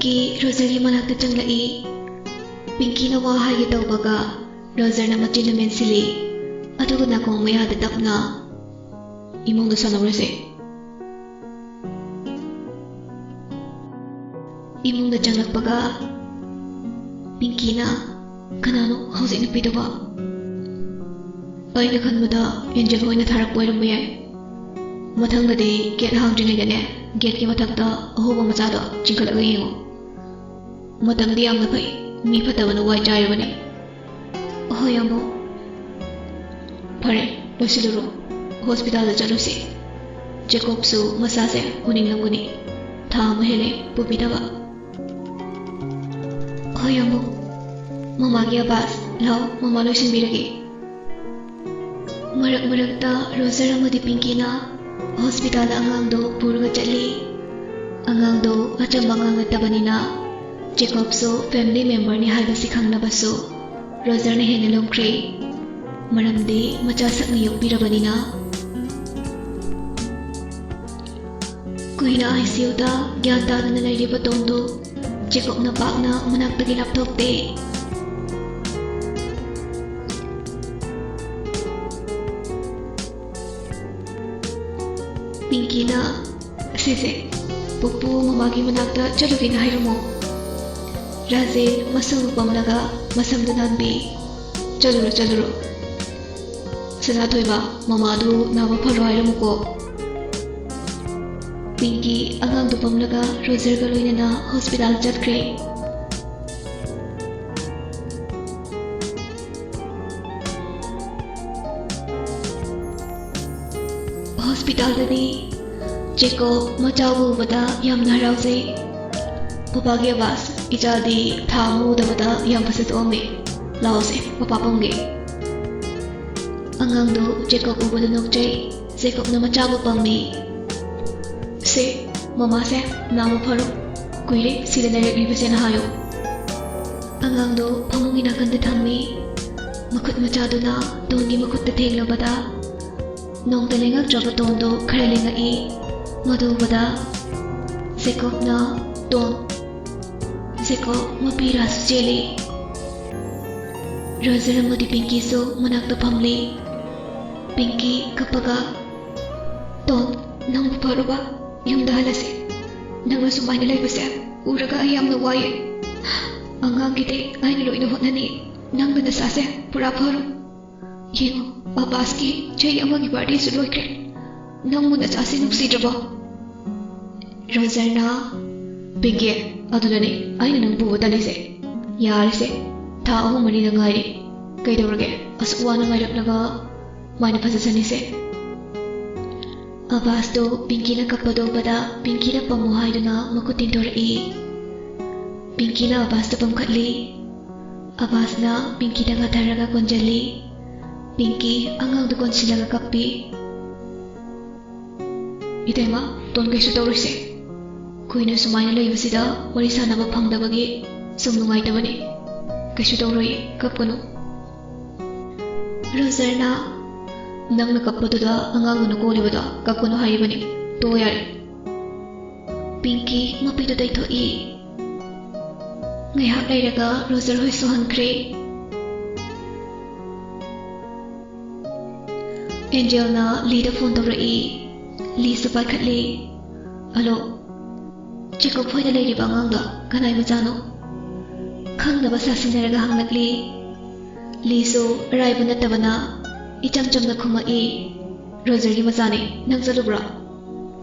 Pinky Rosalie manakta changlai. Pinky na wahay ito baga Rosalie na matinamin sili. Ato ko na kung may hadatak na imong na sana rese. Imong na changlak baga Pinky na kanano hausin na pito ba? Ay nakan mo da Angel ko na tharap po yung bayan. Matang na di get hangdring na ne. Get ki matak da aho ba masado chingkal agay mo. Matang di ang napay mi patawa na wai jaya ba ne. Aho yang mo. Pare, losiluro. Hospital da chalo si. Jacob su masase uning lang guni. Tha mahele pupita ba. Aho yang mo. Mama ki abas lao mama loisin biragi. Marak ta Rosalie mo di Pinky na hospital angang do purga chali. Angang do achamba nga tabanina. Jacob so family member ni haida si khang na baso. Rosalie na henelong kray. Maramdi machasak ngayok birabanina. Kuhina ICU da gyanta na nalay ba tondo. Jacob na pak na managtagi laptop te. Pinky na sise pupu mamagi managta chalugin na hayro mo. Razin masang pamalaga masam dunan bi chaluro. Sanatoy ba mamadu na maparo hayro mo ko. Pinky angang do pamalaga Rosalie galoy na hospital chat kray. Hospital ni Jacob machawu bada yam na rause. Papagi abas ijadi thamu da bada yam pasit ome. Lause papapongge. Angang do Jacob ubada nokjay. Jacob na machawu pangmi. Se mama se namu pharo. Kuire sila na reglibase na hayo. Angang do pamungin akan thammi. Makut machado na dongi makut thenglo bada. Nong talingag drop tondo karalinga I madu bada Jacob na don Jacob mapira sa jeli. Rosalie mo di Pinky so manakta pamli. Pinky kapaga don nang buparo ba yung dahalasi nang masumay nilay ba siya uraga ayam na waye. Ang giti ay nilo inuhot na ni nang ganasase pura paro. Yengo Babaski, jay amagi body su loikre. Nang muna sa asin nagsidrabo. Rosalie na Pinky, aduna ni ay nang buwa dalise. Yari se, tao mani na ngayri. Kay dawrage, asuwa na ngayrap naga may napasasan ni se. Abas do Pinky na kapado bada Pinky na pamuhay do na makutin dorai. Pinky na abas do pamkatli. Abas na Pinky na ngataraga konjali. Pinky angang dukon sila nga kapi. Itay ma, ton kay sa tawrisi. Kuy na sumay na layo sida, wali sana mapangda bagi. Sumnungay na bani. Kay sa tawroy, kapano. Rosalie na, nang nakapado da, angang nukuli ba da, kapano hayo bani. Tuwayari. Pinky, mapito da ito Ngayak ay raga, Rosalie hoy suhan kray. Angel na Lee da phone tawrai. Lee sa pagkatli. Alo, Jacob hoy na lady ba ngang da kanay macano? Kang na ba sa sinaraga hangnak Lee? Lee so aray ba na taba na icham-cham na kumai. Rosalie macani nang salubra.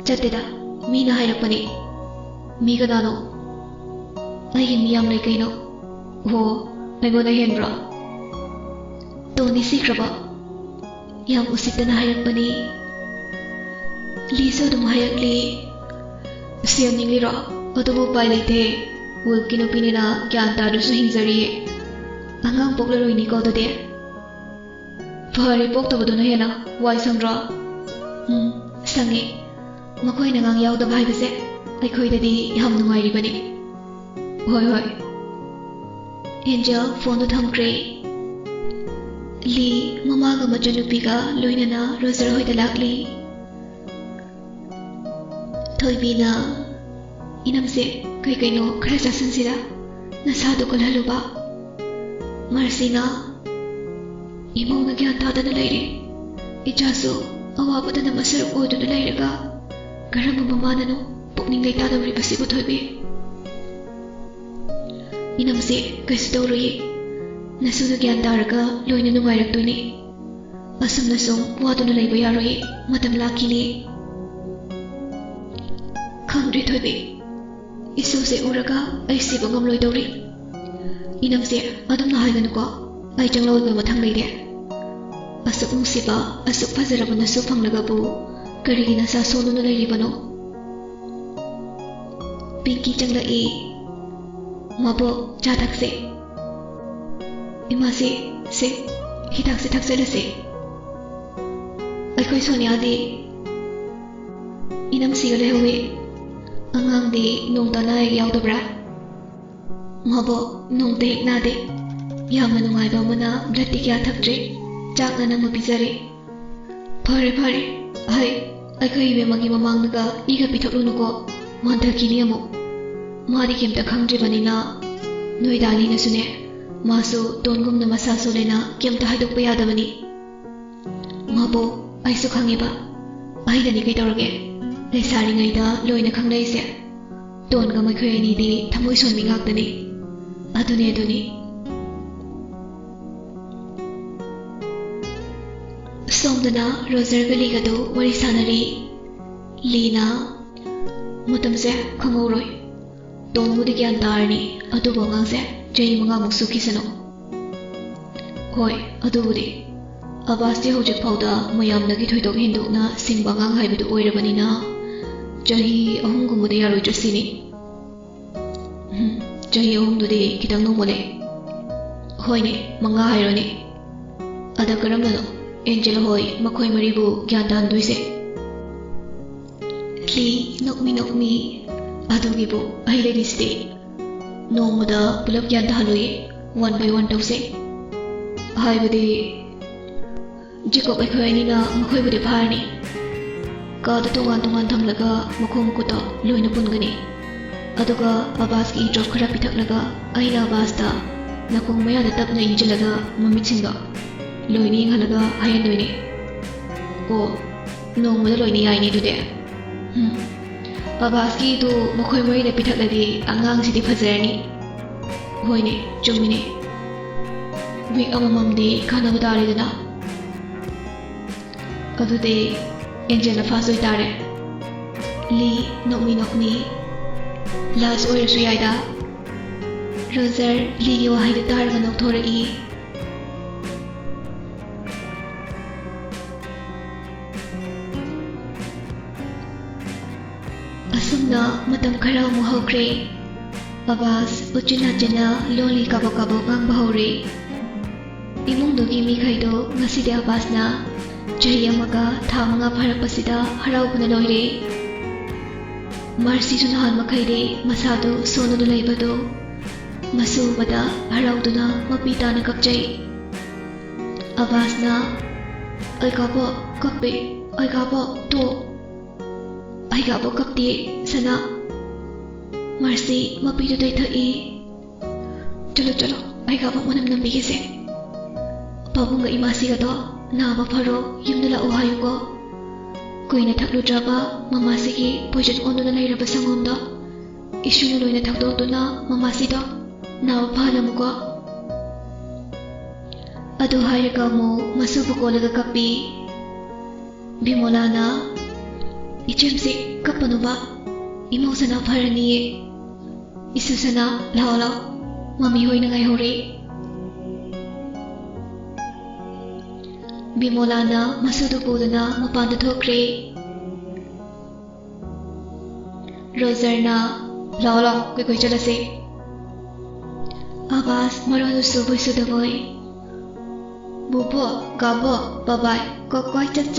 Chate da, mi na hayrap pa ni. Mi ka na no? Ay miyam na ikay no? Ho, ay mo na hen bra. To ni sikra ba? Yang usik na hayak pa ni Lisa dumahayak li siya ning lira ato mo pilot wag kinupini na kyanta do sa hinzari angang poklaroy ni ko to de pahari pok to do na hena wai sangra sangi makoy nangang yaw da bhai base ay koy dadi ham nungai ri bani hoy Angel phone to tham kray Lee mama ga majanupi ga loina na Rosalie hoy dalakli Toy bina inamse kai kai no khara jasan sida na sadu ko laluba marsina imau na gyan tada na laire ijaso awabada na masar odu na lairaga garama mamana no pukning lai tada uri basi ko thoibe inamse kai sidawri nasu na gyan daraga loina nungairak toini asam na song wadu na laiba yaroi matam lakini khangri thoibe isu se uraga ai se bangam loi dawri inam se adum na haiganu ko ai changloi ko mathang leide asuk musiba asuk fazaraba na su phanglaga bu kari na sa sonu na leiri bano pinki changla e mabo chadak se ima se hitak se thak se la se ai koi sonia di inam se le howe angang di nong tanay yaw dabra mabo nong te na de yamna nungai ba mana blood ti kya thaktre chak na nang mapizare phare ai kai be magi mamang naga iga pithaklu nu ko manda kini amo mari kem ta khangje banina noi dali na sune maso tongum na masa solena kem ta haidok pa yada bani mabo ai su khange ba ai da ni kai tawrage lai sari ngai da loina khanglai se ton ga mai khoi ni di thamoi son mi ngak tani aduni somdana roger gali ga do wari sanari lina mutam se khangoroi ton mu di gyan darni adu bo ngang se jai manga muk su kisano hoi adu budi abasti hojik phauda mayam nagi thoidok hindu na singba ngang haibidu oirabani na jahi ahum gumude yaroi jasini jahi ahum dudi kitang no mole hoine manga haironi ada karam no angel hoi makhoi maribu gyandan duise li nokmi adugi bu ai lady stay no muda pulap gyanda haloi 1 by 1 tause haibudi jiko ai khoi ni na makhoi bude pharni ka da tongan thamlaga makhom ko to loina pungani aduga abas ki drop khara pithaklaga aina abas ta nakong maya da tapna injalaga mamitsinga loini ngalaga hayan doini o no moda loini ai ni dude abas ki tu makhoi mai da pithakladi angang sidi phazarani hoine chumini week amamam de khana badari dana adude angel na fasoi tare li nokmi last oil suyaida roger li yo haida targa nok thora i asumna matam khara mu hokre abas uchina loli kabo ngang bahore imung dogi mi khaido ngasi de abas na jahi amaga thamanga pharapasida haraubuna loire marsi sunahan makhaire masado sonu du leibado masu bada harauduna mapita na kapjai abasna ai kabo kappe ai kabo to ai kabo kapti sana marsi mapitu dai thai chalo ai kabo manam nambi kise babunga imasi ga to na ba pharo yimdala o hayuko koina thaklu draba mama sigi poison onu na laira basangom do isuna loina thakdo to na mama si do na ba phala muko adu hayaka mo masubu ko laga kapi bimola na ichemse kapanu ba imosana pharani isusana lawla mami hoina ngai hore Bimolana masudu pudana mapanda thokre Roserna lawla koi chalase abas maronu subu sudavoy bubo gabo babai kokoi chat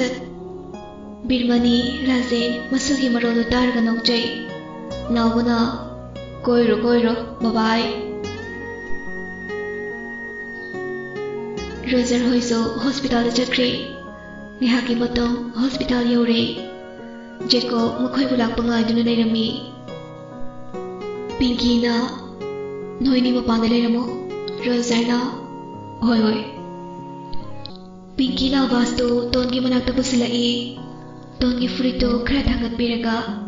birmani razen masugi maronu targa nokjai nawuna koiro babai Roger hoiso hospital chakre nihaki batong hospital yore jeko makhoi bulak pangai duna nairami Pinky-na Noini mapanda mo Rosanna Hoy Pinky na Abbas-to Tongi managtapos sila Tongi frito kaya tangat piraga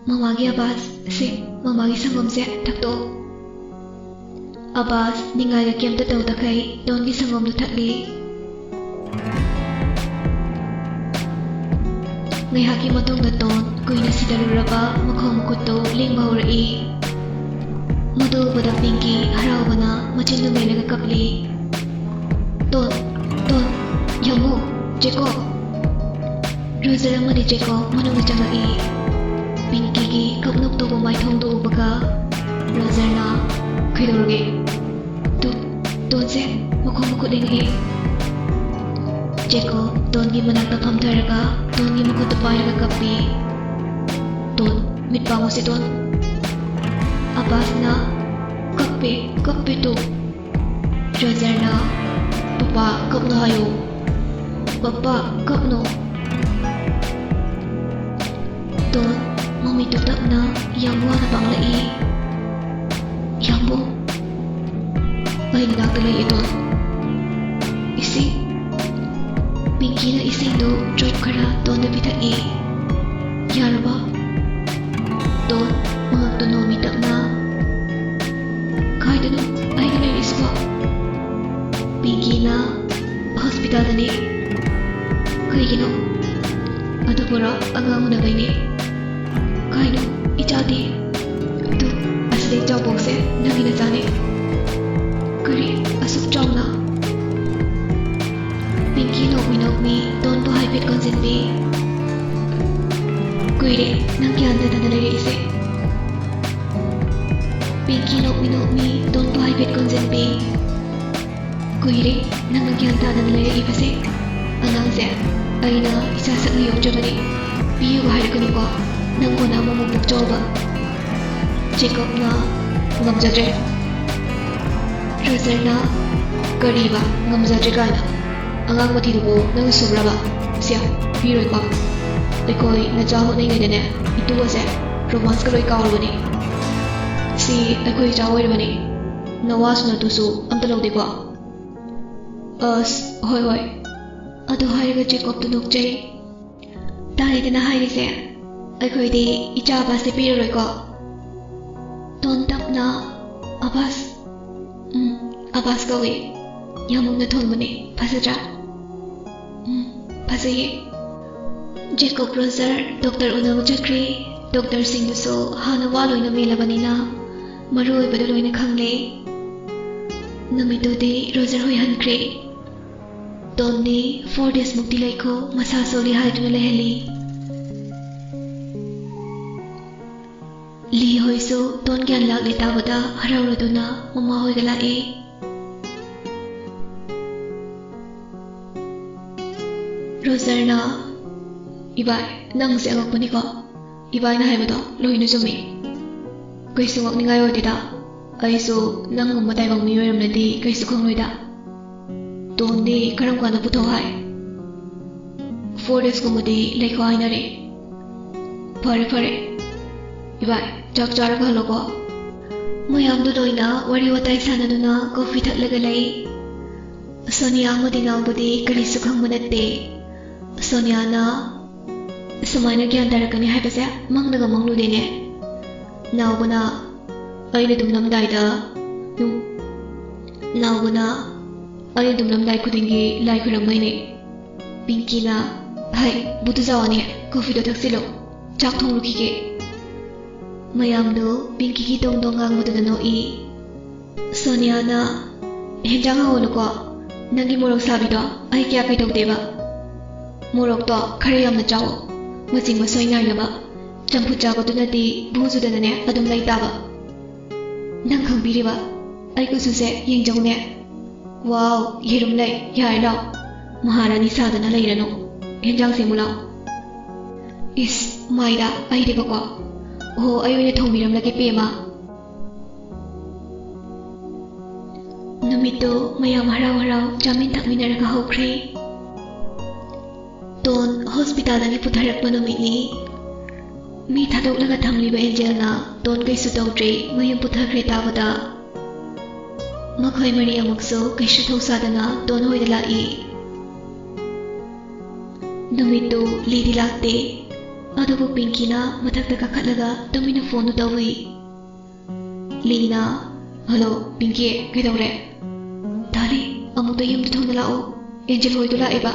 Mamagi Abbas si mamagi sangom siya takto Abbas ningaga kiyam tataw takay Tongi sangom lutakli Ngay haki matong na ton Kuy na si Daluraba Makhomukot to ling mahura Mudo bada Pinky haraw ba na Machin lumay nagakapli Ton Yamu Jacob Rosa lang mani Jacob manong na tiyang Pinky gi kapnok to bumay thong do baga Rosa na Kaidoroge Ton se Makhomukot ling Jacob Ton gi managtapam taraga Ton gi makutapay nagakapi Ton mitpa mo si Ton Abbas na kape to Rosa na Papa kap na hayo Papa kap no Ton mamitutak na Yamu na panglai Yamu Ay nagtalay ito Isi Pinky na ising do Drop kara Ton na bitai Yaraba Ton mga tunomitak na Kahit ano ay nalainis ba Pinky na hospital na ni Kaya gino Ato pura agang na gay ni Kaya no ichati Tu asli chow bokse nagi na jane Kari asuk chow na Pinky nok mi Ton pa haipit konsen bi Kuire nang kyan na tanalay isi Pinky nok mi Ton pa haipit konsen bi Kuire nang nagyanta na nalaya ipase Angang siya ay na isasak na yung Germany Piyo kahit ko nung ko Nang ko na mamupok joba Jacob na ngamzadre Rosa na Kariba ngamzadre ka na Angang matido ko nang sobra ba Siya piroy ko Ako'y nadyaho na yung ganyan Ito ko siya romance ka ro'y kawal ba ni Si ako'y jawoy ba ni Nawas na tuso ang talaw di ko Hoy Ado haraga Jacob tunok jay Dali na harise Ako'y di ichaba si piroy ko Tontak na Abbas Abbas gawi Yamong na ton mo ni Pasadra Pasaye Jacob Roser Dr. Unang Chakri Dr. Singh Duso Hana waloy na may labanina Maroy badaloy na kangle Namito di Roser hoy hankre Tonni 4 days muktilay ko masasoli hay na leheli Li hoy so ton gyan lag leta bada haraw na na mamahoy gala Roser na Ibay nang siagak pa ni ko Ibay na hay mo to loy na sumi Kay sungak ni ngayon tita Ay so nang umatay bang miyoyam na di kay sukang loy da Tondi karang ka na puto hai 4 days ko mo di like ko ay na rin Pare Ibay chak chara ka halo ko Mayam dodoy na wari watay sana do na coffee tatlaga lay Sonia mo din ako di kari sukang manate Sonia na Samay na kyan dara ka ni hai pasya mang nagamang lo din Nao ko na Ay na dumnamday da Nao ko na Ay na dumnamday ko dingi Lai ko ramay ni Pinky na Hai buto zawa ni Coffee do taksilo Chak thong ruki ke Mayam do Pinky ki tong dongang mo na no Sonia na Henjang ako no ko Nangi morok sabi do Ay kaya kay tog deba Morok to karayam na jawo Masing masoy ngay na ba Champu jago to na di Buzo da na ne Adong lay taba Nang kang biri ba Ay ko suse yung jong ne Wow Yerum lay Yay lao Maharani sada na lay rano Henjang simulaw Is Mayda Ay di ba ko Oh ayo na thong biram lagi pema Namito mayam haraw Jamin tak minaraga hokre Ton hospital na ni putarak pa namin ni Mi thadok laga thamliba Angel na ton kaisu tawdri mayam puthakre tabada. Makhoi mari amukso kaisu thausadana ton hoida lai. Numittu Lee lakte. Adubu Pinky na mathakta kakhatlaga tumina phone nu tawi. Lee na, hello Pinky, kaidawre? Dali, amukta yum thona lao. Angel hoidu laeba.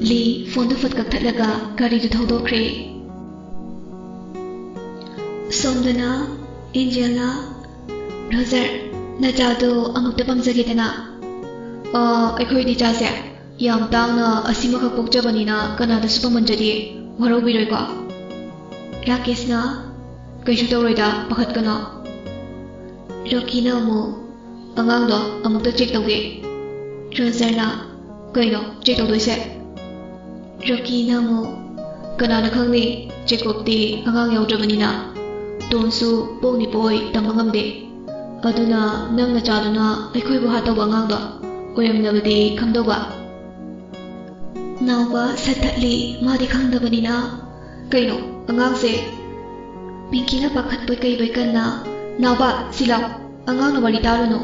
Lee phone du fat kakhatlaga gari du thodokre. Somdana Angel na Roger na jado amukta pamjagidana. Akhoi di jase yam tawna asimakak pokjabanina kanada su pamanjadi warobiroi ko. Rakesh na kaisu tawroida pakhatkana. Rocky na mo angang do amukta check tawge. Roger na kaino check tawdoise. Rocky na mo kanana khangni check up ti angang yawdrabanina tonsu poni poi tamangamde. Aduna nangna chaduna aikhoi bu hataw angang do oyamnabadi khamdoba. Nauba sathatli madi khangdabanina kaino angang se Pinky na pakhat boy kai boy kanna nauba silaw angang na bari taluno.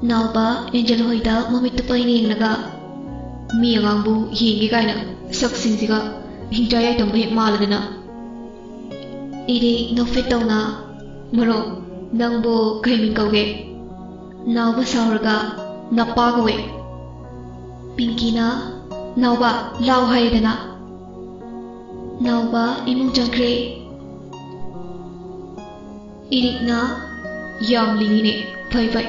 Nauba Angel hoida mamit tu pai ningnaga mi angang bu hingi kaina saksingsiga hingjaya tambai maladana. Iri no fetawna maro nangbo kaimin kauge. Nauba sauraga napagawe. Pinky na Nauba lau haidana. Nauba imung jangkre. Irik na yam lingine phai phai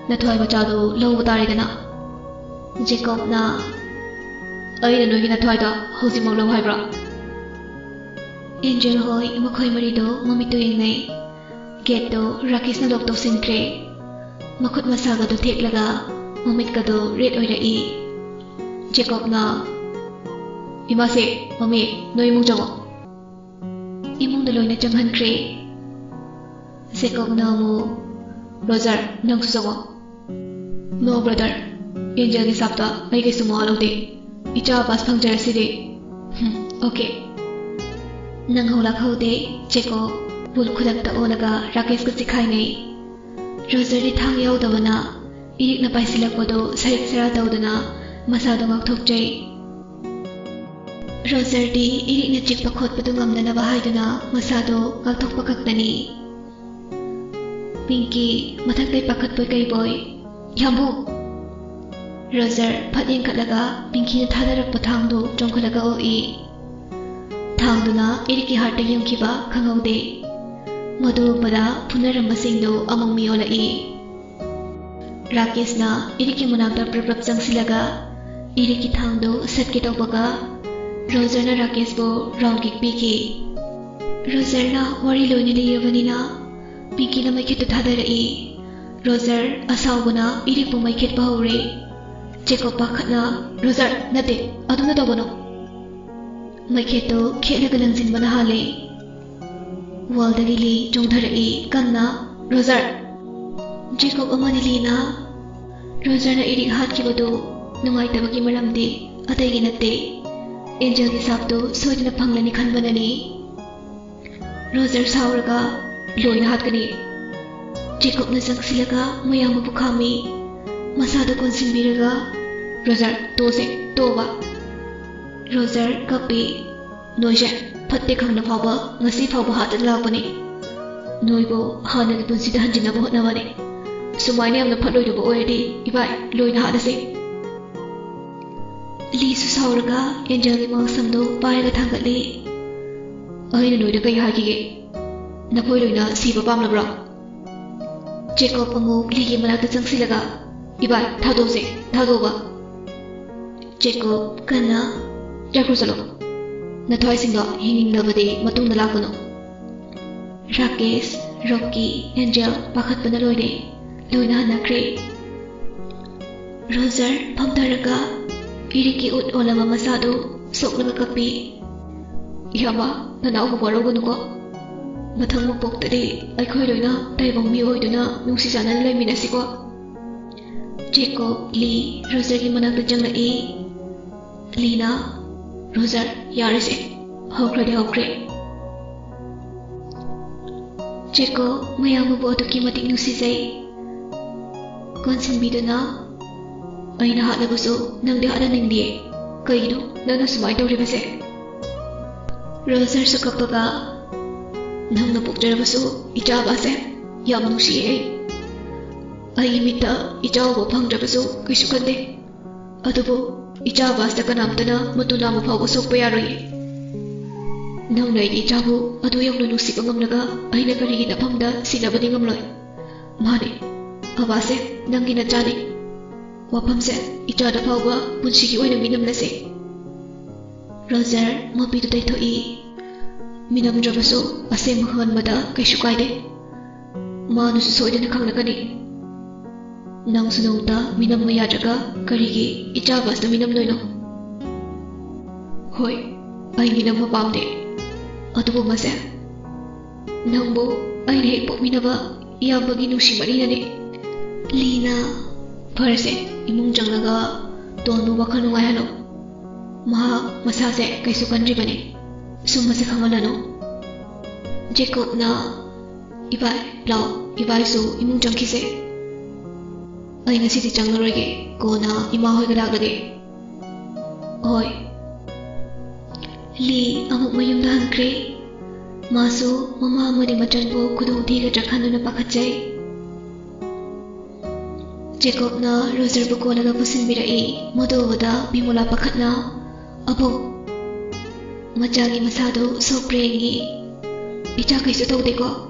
na thoi bachado lau bataridana. Jacob na ai na noi na thoi da hosi mong lau haibra. Angel hoi makhoi marido mamito yengai. Get do Rakesh na lok tawsinkre. Makhut masaga do theklaga mamit ka do red oida i. Jacob na Imase, mami, no imong jango. Imong daloy na janghankre. Jacob na mo Roger, nang susango. No brother, Angel ni sapta ay kay sumualaw di. Icha pas pangjar sidi. Okay. Nang hulak haude, Jacob bul khudak ta olaga Rakesh ko sikhay nay. Roger di thang yaw daw na irik na paisilak ko do sarik sara daw na masado ngakthokjay. Roger di irik na chikpa khotpadu ngamdana bahayduna masado ngakthokpa kaktani. Pinky mathakday pakhatpoy kay boy. Yambo! Roger phatin katlaga Pinky na thadarakpa thangdo jongkhalaga oi. Thangduna iriki harta yungkiba khangawde. Madu pada punarambasingdo among miyolai. Rakesh na iriki munakta praprap jangsilaga iriki thangdo satki tawbaga Roger na Rakesh bo round kick piki. Roger na wari loine liyabanina Pinky na may kit thadarai. Roger asawbana irik po may kit bahore. Jacob pakhat na Roger nate aduna tawbano. May kito khelaga langsin manahale. Wal dagili jongdharai kanna Roger. Jacob amanili na Roger na irik hatkibado nungaittabagi maramdi ataygi natte. Angel ki sapto soidina phanglani khanbanani. Roger sauraga loina hatkani. Jacob na jangsilaga mayam bukhami masado konsinbiraga Roger tose toba. Roger kapi noise phatte khangna phaba ngasi phaba hatan lakpani. Noibo hana ni punsida hanjina bo hotnawani. Sumaini amna phatloidu bo oyadi ibai loina hadase. Lee su sauraga Angel ni mangsamdo paiga thangatli. Aina noida kai hagige. Nakhoi loina siba pamlabra. Jacob amuk Lee manakta jangsilaga ibai thadose thadoba. Jacob kana jakrusalo. Nathoi singdo hingingdabadi matungna lakano. Rakesh, Rocky, Angel pakhat panaloide loina hanakre. Roger pamtaraga iriki ut olama masado soklaga kapi. Yama nanaw mawarogano. Mathang mapokdadi aikhoi loina taibang miyoiduna nungsisana laiminasiko. Jacob, Lee, Roger ki manakta janglai. Lee na Roger yarese hokre. Jeko mayang mo to kimatik no si Zay. Konsin bido na. Ay nahat na gusto nang diha na ning diye. Kaino na nasumay daw riba se. Roser sa kapaga. Nang napukdara gusto ijaba se. Yam no si ay. Ay imita ijaba pang daw gusto kisukan de. Adobo ijaba sa kanamta na matuna mo pa gusto payaroy. Nang naigi ijabo ado yung nunusip ang amnaga ay nakarigin na pamda sinabi ng amloy. Mani, abase nang ginadjani. Wapamse, ijada pa ba punsigi oy nang minam na se. Roser, mapito tayo to i. Minam drabaso, ase mahan mada kay syukay de. Mano susoy na nakang nakani. Nang sunauta, minam mayadraga, karigi, ijabas na minam noy no. Hoy, ay minam mapam de. Ato po mase. Nang bo, ay nahigpo minaba, iyabagi nung si Marina de. Lina, parase, imong jang naga, tono baka nung ay halo. Maha, masase, kay sukan riba ne. Sumase kang no. Jacob na, ibay, lao, ibay so, imong jang kise. Ay nga si jang naroy ko na imahoy gadag lagi. Hoy. Li, amok mayumdahan kre. Maso, mama mo di matyan po kudong di kadrakhan na napakachay. Jacob na Roser buko na napusin birai, modo wada bimula pakat na. Abo, majagi masado so prengi. Icha kay sutaw di ko.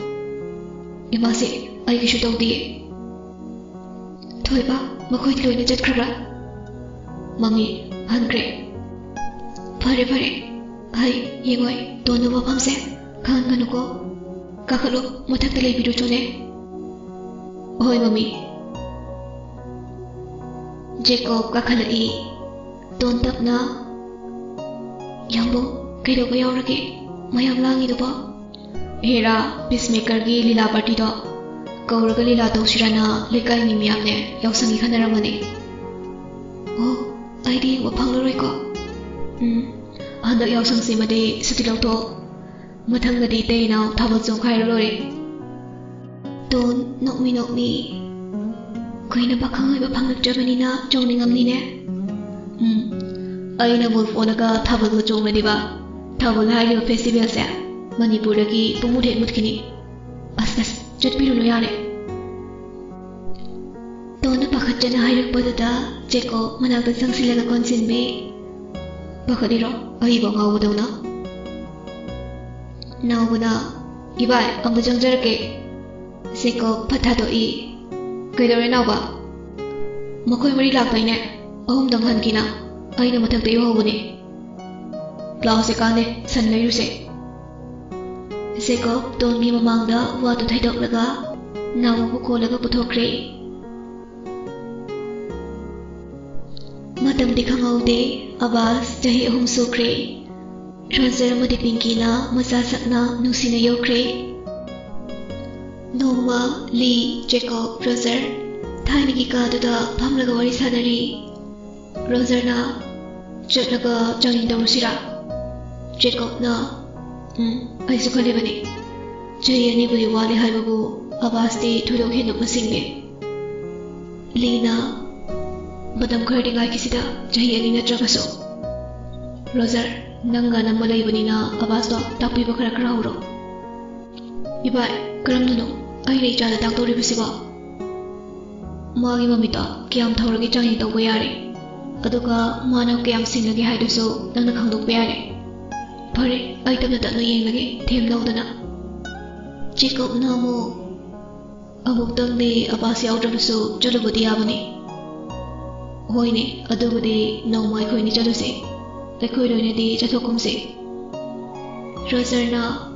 Imasi, ay kay sutaw di. Thoy ba, makoy tiloy na jat krabra. Mami, hangre. Pare. Ay, yengoy, tono ba pamse? Kaan kanu ko? Kakalo, matak talay bido chone. Hoy, mami. Jacob kakalai. Tontap na. Yambo, kayo ko yaw rake. Mayang langi do ba? Hera, peacemaker gi lila party do. Kauraga lila daw sira na likay ni miyam ne. Yaw sangi ka naramane. Oh, ay di wapang laroy ko. Handa yaw sang si madi sa tilaw to. Matang na di tayo na tabot zong kaya lori. Don, nok mi. Kuy na bakang ay bapang nagjaman na jong ningam ni ne. Ay na wolf o naga tabot mo jong na diba? Tabot na hayo festival sa Manipur lagi pumudit mo kini. Astas, jat pilo no yare. Don na pakat dyan na hayo padada, Jeko managdagsang sila na konsin be. Baka diro, ay iba nga daw na. Nawa na, ibay, ang bajang jarake. Seko patado i. Kaya rin na ba? Makoy marilak tayo na. Ahom danghan kina. Ay na matag tayo hawa ni. Lao se kane, san layo se. Seko, doon mi mamangda, wato tayo dok laga. Nawa ko laga putok re. Matam di kangaw de, abas, jahi ahom so kre. Roser madipinki na, masasak na, nung sinayaw kre. Noma, Lee, Jacob, Roser, tayo nagikado da pamlaga wari sanari. Roser na, jat naga jangin daw sira. Jacob na, ay sukali ba ni? Jaya ni buli wali hai babu, abas di tulog hinap masingbe. Lee na, badam kar di ngay kisida, jaya ni na dragaso. Roser, nangga na malay ba ni na abas do, tapoy ba karakarauro. Ibay, karam nuno. Ay na ijana dakto rin ba? Magi mamita, kiyam tawragi jangin daw bayari. Aduga, manaw kiyam singlagi hay doso nang nakhandog bayari. Pare, ay tabnata no yeng lagi, tiyam daw na. Jacob na mo. Amok dang ni abasi awdra doso, jalo ba diya ni? Hoy ni, aduga di naw may koy ni jalo si. Ay koy doy na di jatokom si. Roser na,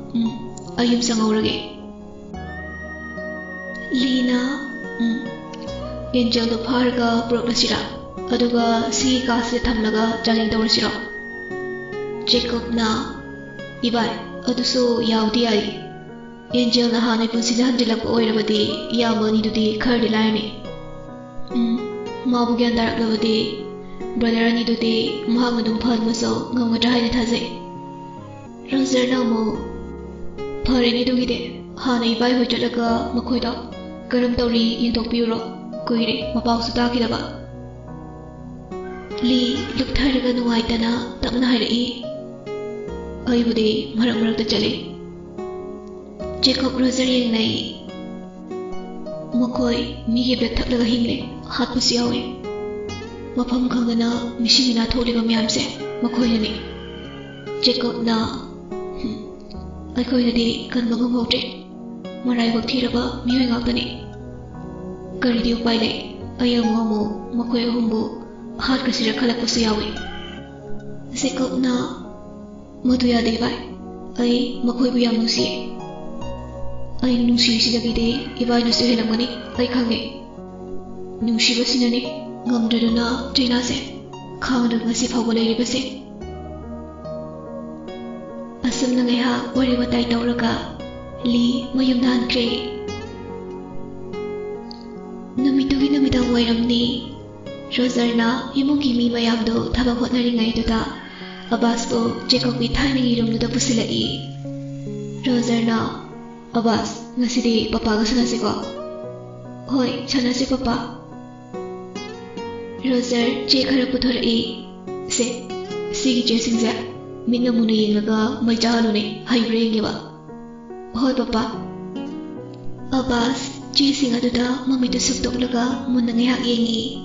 ayum sang awragi. Lina, Angel do parga brok na sira. Aduga si kasi tamlaga jaling daw sira. Jacob na, ibay, aduso yaw di ay. Angel na hanay pun silahan dilak po oy rabadi, yaman ni dudi kar di layo ni. Mabugyan darak labadi, brother ni dudi, mahangadong pahal mo so, ngam nga dahay na taze. Roger Namo Paranidugide, Hani by Hojalaga, Makoida, Garamtori in Tokyo, Koire, Mabau Sudakidaba. Lee looked her again white and a Tamnahari. I would a Maramara the jelly. Jacob Rosary Nay Mokoi, me give the Tatla Himle, Hat Pusiawe. Mapam Kangana, Mishina told him Yamse, Makoyani. Jacob na. I call the day Kanbanga Mote. Marai will tear about mewing out the name. Garidio Baile, a young Momo, Makoya Humbo. Hard consider Kalapusiawi. Sikop na Matuya Devai. I Makoya Musi. I knew she should be day if I was to hit a money. I can't get. Knew she was in any Gumduna, Jana said. Count of Massif Hawalay Bassett. Asam Nangaha, worry what I Tauraka. Lee, Mayumdan Cray. Namitugi Namita Wairamni. Roserna, Yumuki Mayamdo, Tabakot Naringaituta, Abaspo, Jacob with timing room to the Pusila. Roserna, Abas, Nasidi, Papa Sanasigo. Hoi, Chanasi Papa. Roser, Jacob put her e. Say, Sigi Jason Zap, Minamuni Laga, my Jalune, High Brain Giver. Hoi Papa. Abas, chasing Aduda, Mammy to Subdog Laga, Munanga Yengi.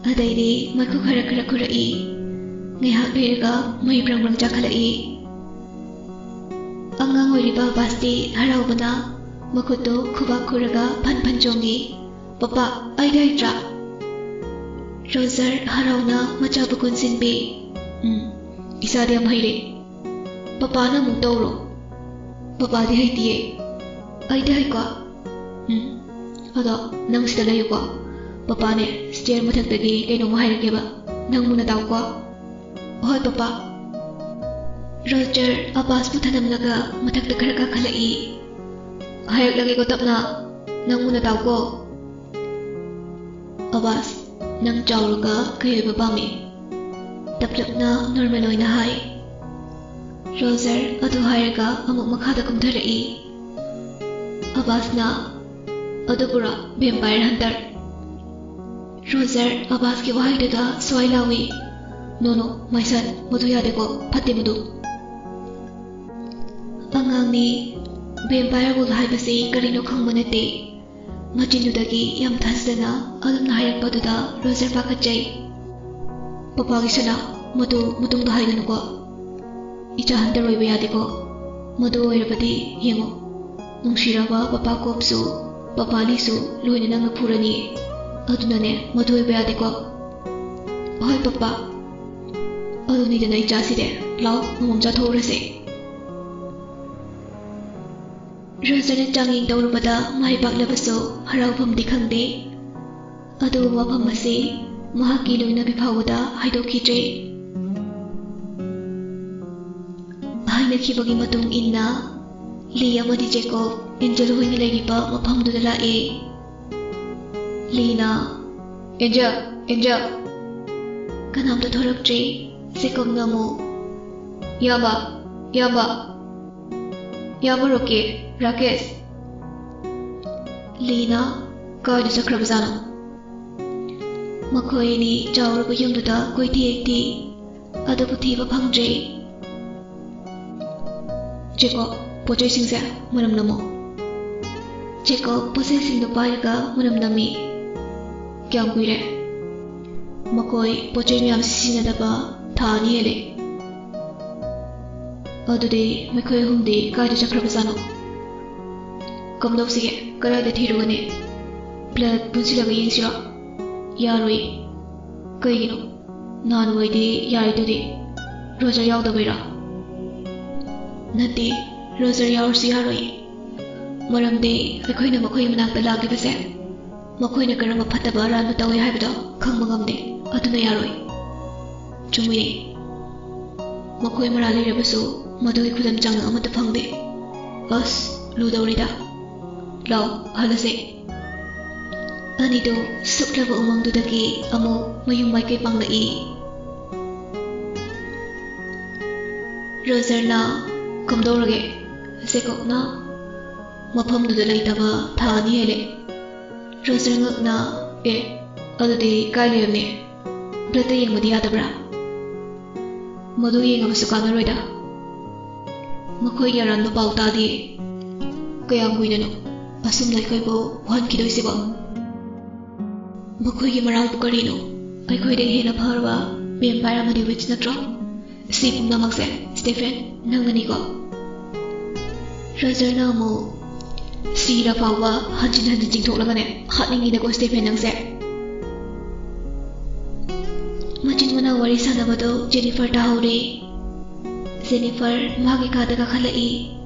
Adaydi may kukara kurai, ngayhak biraga may brang jakalai. Ang ngawiriba basti haraw na makuto kubak kuraga panpanjongi. Papa ay daitra. Roser haraw na machabukun sinbi. Isa di amahire. Papa na mong toro. Papa di hay tiye. Ay dahay kwa. Ado nang sidalayo kwa. Papa ne stair mathagdagi kaino mahairageba nang muna daw ko. Hoy Papa. Roger Abbas puthanamlaga mathagda kharaga khalai. Hayaglagi ko tapna nang muna daw ko. Abbas nang chawraga kayoy babami. Taplak na normal oy na hay. Roger adu hayraga amuk makhada kumtharai. Abbas na adu pura vampire hunter. Roser Abbas ki wahai daga Swailawi. No, my son, Mutuya deko, Patimudu. Angang ni Vampire will have a say Karino Kangmanete. Majinudagi Yam Tansana, Alam Nayak Paduda, Roser Pakajay. Papagisana, Mutung the Haidanuko. Icha Hunter Wayadiko. Madu Erabadi, Yemo. Nungshirawa, Papa Kopsu, Papa Lisu, Luinang Purani. Adunane, Madu Beadiko. Hoy Papa. Aduni the night jaside, Law, Mumja Torase. Resident Janging Dorubada, my Baglabaso, Haravum Dikande. Adu Wapamase, Mahaki Luna Bipawada, Haidoki. Hainakibagi Matung Inna, Lia Madi Jacob, Angelo Hinilagipa, Mapam Dudala E. Lina, Angel. Kanam the Torok tree, Sikom Namo. Yaba Roke, Rakesh. Lina, God is a Krabzano. Makoini, Jawraba Yunduda, Goiti, Adaputiva Pangdre. Jacob, possessing the Munam Namo. Jacob, possessing the Bayaga, Munam Nami. Kyangwire. Makoi, Pochemiam Sinadaba, Taniele. Adude, Makoi Humde, Guide Chakrabazano. Come no see, Gara the Tirone. Blood Punsila Yinsira. Yarwe. Kaino. Nan Wadi, Yaride. Roger Yaldavira. Nati, Roser Yars Yarwe. Maram de, the Queen of Makoi Manak the Lagivase. Makoy na karama patabara na taway haibdo kang magamde aduna yaroy. Chumire. Makoy marali rabaso madoy kudam jang amata pangde. As ludawrida. Law halase. Anido suklaba umang dudaki amo mayumay kay panglai. Roserna Comdorge Sekokna Mapam to the Laitaba Tani Hele Roserna other day Kailene Playing with the other bra Modoing of Sukana Reda Makoya and the Bautadi Kayam Guidano Assume like I go 1 kilo sibo Makoya Marang Pucarino I could hit a parva being paramedi which the drop Sleep Namaxe Stephen Nanganigo Roserna Mo See the power, hunting and the Tolagane, hunting in the ghost Stephen and said Machinwana worries Sanabado, Jennifer Tauri Jennifer Magika the Kakalai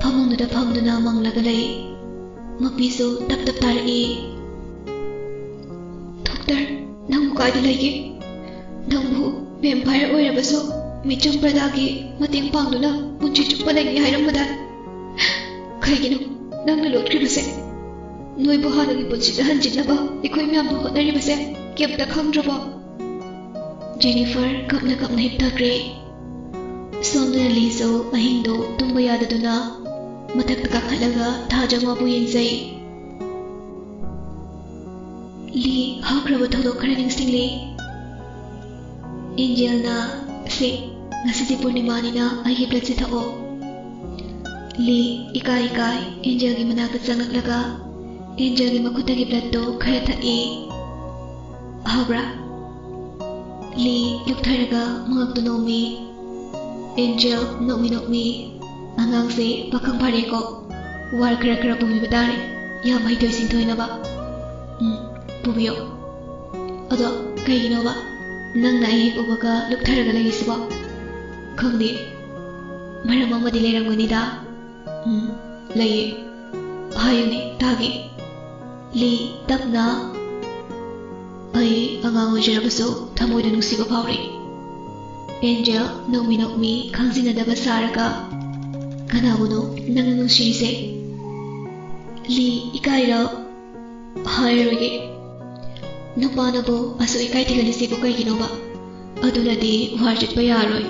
Pamung the Pamduna among Lagalay Mapiso Tap Tari Doctor, Namukai like it Namu, vampire or ever so, Michum Pradaki, Mating Panduna, Munchi Palagi Hiramadan. Kaigino, Nang the Lord Cribase. No Bohana puts the Hanjinaba, Equimium, Naribase, kept the comfortable. Jennifer, Kapna Kapna Hipta Grey. Sonda Liso, Mahindo, Tumbayada Duna, Matakaka Halaga, Tajamabu Yinsay. Lee, how Crabatodo Craning Stingly. Angel na si Nasiti Purnimani na ay hiblat si tao. Li, ikay, Angel gi managat sangat laga. Angel gi makuta hiblat to kaya tae. Habra. Li, luktaraga mga tunomi. Angel, nokmi. Angang si bakang pare ko. War kara bumibadari. Yamay to'y sintoy na ba? Pumiyo. Ado, kayo ginawa ba? Nang naihip ubaga luktaraga lagi siba. Kangdi. Maramang madilerang gunida. Laye. Hayo ni, tagi. Li, tap na. Ay, angang ujirabaso, tamoy na nung siba pauri. Angel, nokmi, kangsi na daga saraka. Kanawo no, nanganong sirise. Li, ikay raw. Hayo roge. Napanabo aso ikay tigalisi ko kay ginawa. Adunadi warjit pa yaroy.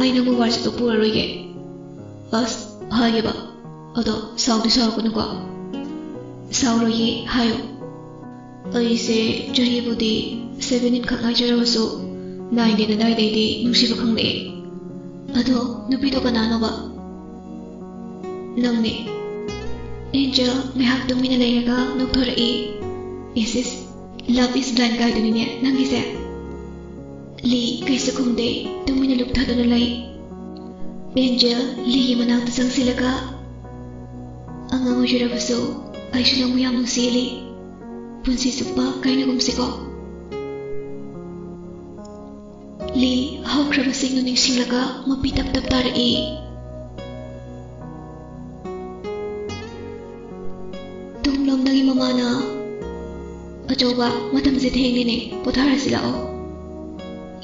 Ay namu warjit o puraroy ge. As hayo ba? Ado saw ko nuka. Sawroy ye hayo. Ay se jahi budi 7 kang ay jarawaso 9 na di nusiba kang le. Ado nupito ka na ba? Nang ni. Angel may hakdong minalay ka nuktora Isis, love is blind guide niya nang isa. Li kaysa kumde, tuminalugta doon nalay. Angel, li manang tasang sila ka. Ang ang ujirabaso ay siya lang muyang sili. Punsisip pa kay nagumsiko. Li, how krabasing nuning sila ka mapitap-tap tarai. Tumlom nang imamana. Ajoba, matam si Tengli ni, potara sila o.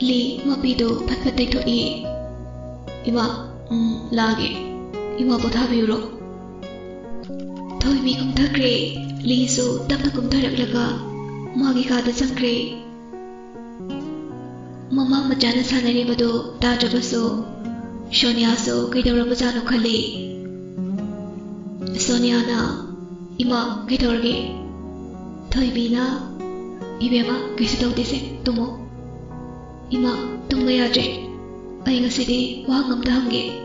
Li, mapido, patpatay to Ima, lagi. Ima potabi uro. Toy mi kum takre, Li so, tap na kum tarak laga. Magi kada sangkre. Mama majana sana ni bado, tajaba so. Sonia so, kay daw rabazano kali. Sonia na, Ima, kay daw ragi. Toy bina, ibema kasi daw dise tumo. Ima tumaya je, ay nga sidi wahang amdahangge.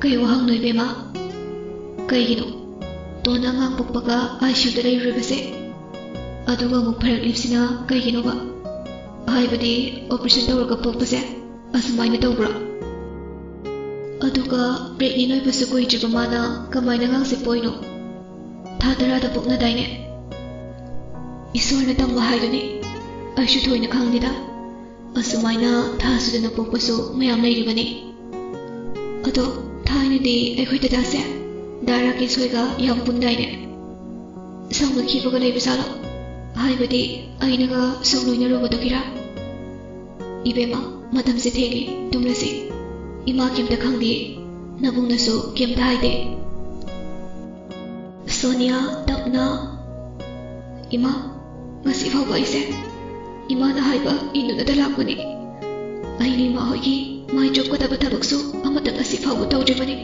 Kay wahang no ibema, kay gino. To na nga pagpaga ay siya dalay ribase. Aduga mo paraglip sina kay gino ba? Ay ba di operasyon daw ka pagpase, asamay na daw bra. Aduga break ni noy pasukoy jibamana kamay na ngang sipoy no. Tatarada pok na day ne. Isor na tang bahay doon ay syutoy na kang nila. Asumay na taso na nagpupuso mayam na iriba ni. Ato, tayo na di ay ko'y tadase. Dara kisoy ka iyang punday ni. Isang nagkipa ka na ibasalo. Ay ba di ay naga sangloy na rubo kira. Ibe ma, matam si Tengli, tumlasi. Ima kim da kang di, nabung naso kim tahay di. Sonia, tap na. Ima, masifaw ba ise? Ima na hay ba ino na dalak ko ni? Ay ni mahoy mai chokadaba thabaksu amatang asi phawbu tawdribani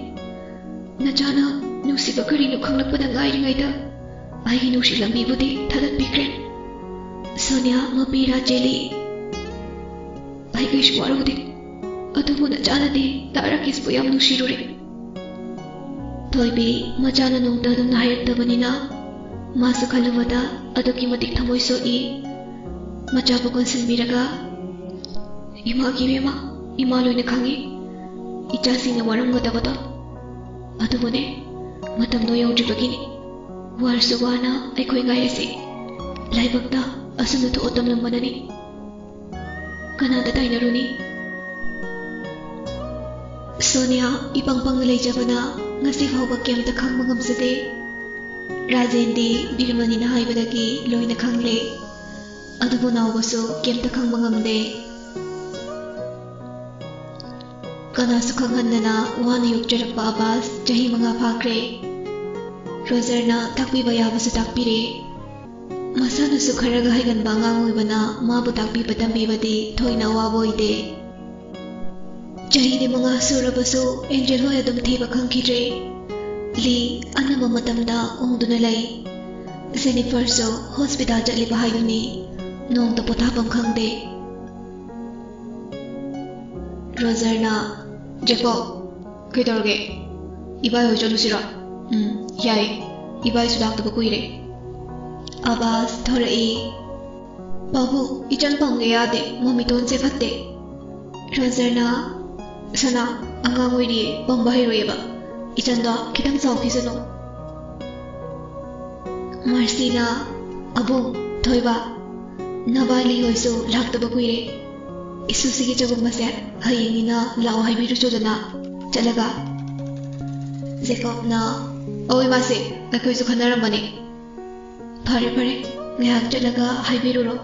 nachana nusiba karino khanglakpada ngairigaida aigi nusi lambibudi thadatbikre Sonia mapira cheli aigish warudi adubu nachanadi tarakisbu yam nusirure Toibi machana nungta dum nahayaktabanina masu khalabada aduki matik thamoi soi machabu konsilbiraga ima gibema ima loina khangi ichasina waramgadabada adubune matamno yaudribagini warsu wana aikoi ngairasi laibakta asumna to otamlambanani kanada tainaruni Sonia ipangpang leijabana ngasi phawba kemta khangba ngamsade Rajendi Birmanina haibadagi loina khangle adubu nawbasu kemta khangba ngamde Kanasu khanghandana wana yokjarakpa Abbas chahi manga phakre Rogerna takpiba yabasu takpire masanasu kharaga haiganba ngangoibana mabu takpiba tambibadi thoina waboide Jahidi mga surabasu Angel hoy adum thiba khangkhidre Li anama matamda ongduna lay Jennifer so hospital jatliba haiduni nong to pothapam khangde Roger na Jacob kaitorge ibai hoy chalusira yai ibai sudak to kuire Abbas thorai babu ichan pangge yade mami ton se phatte Roger na Sana angang wiri bangbahiroyeba ichanda kitang saukhisano Marcina abung thoiba nabali hoisu laktaba kuire isusigi jagum mase hayingina lao haibiru chodana chalaga Jacob na oi mase nakoisu khanaramani phare phare ngyak chalaga haibiruro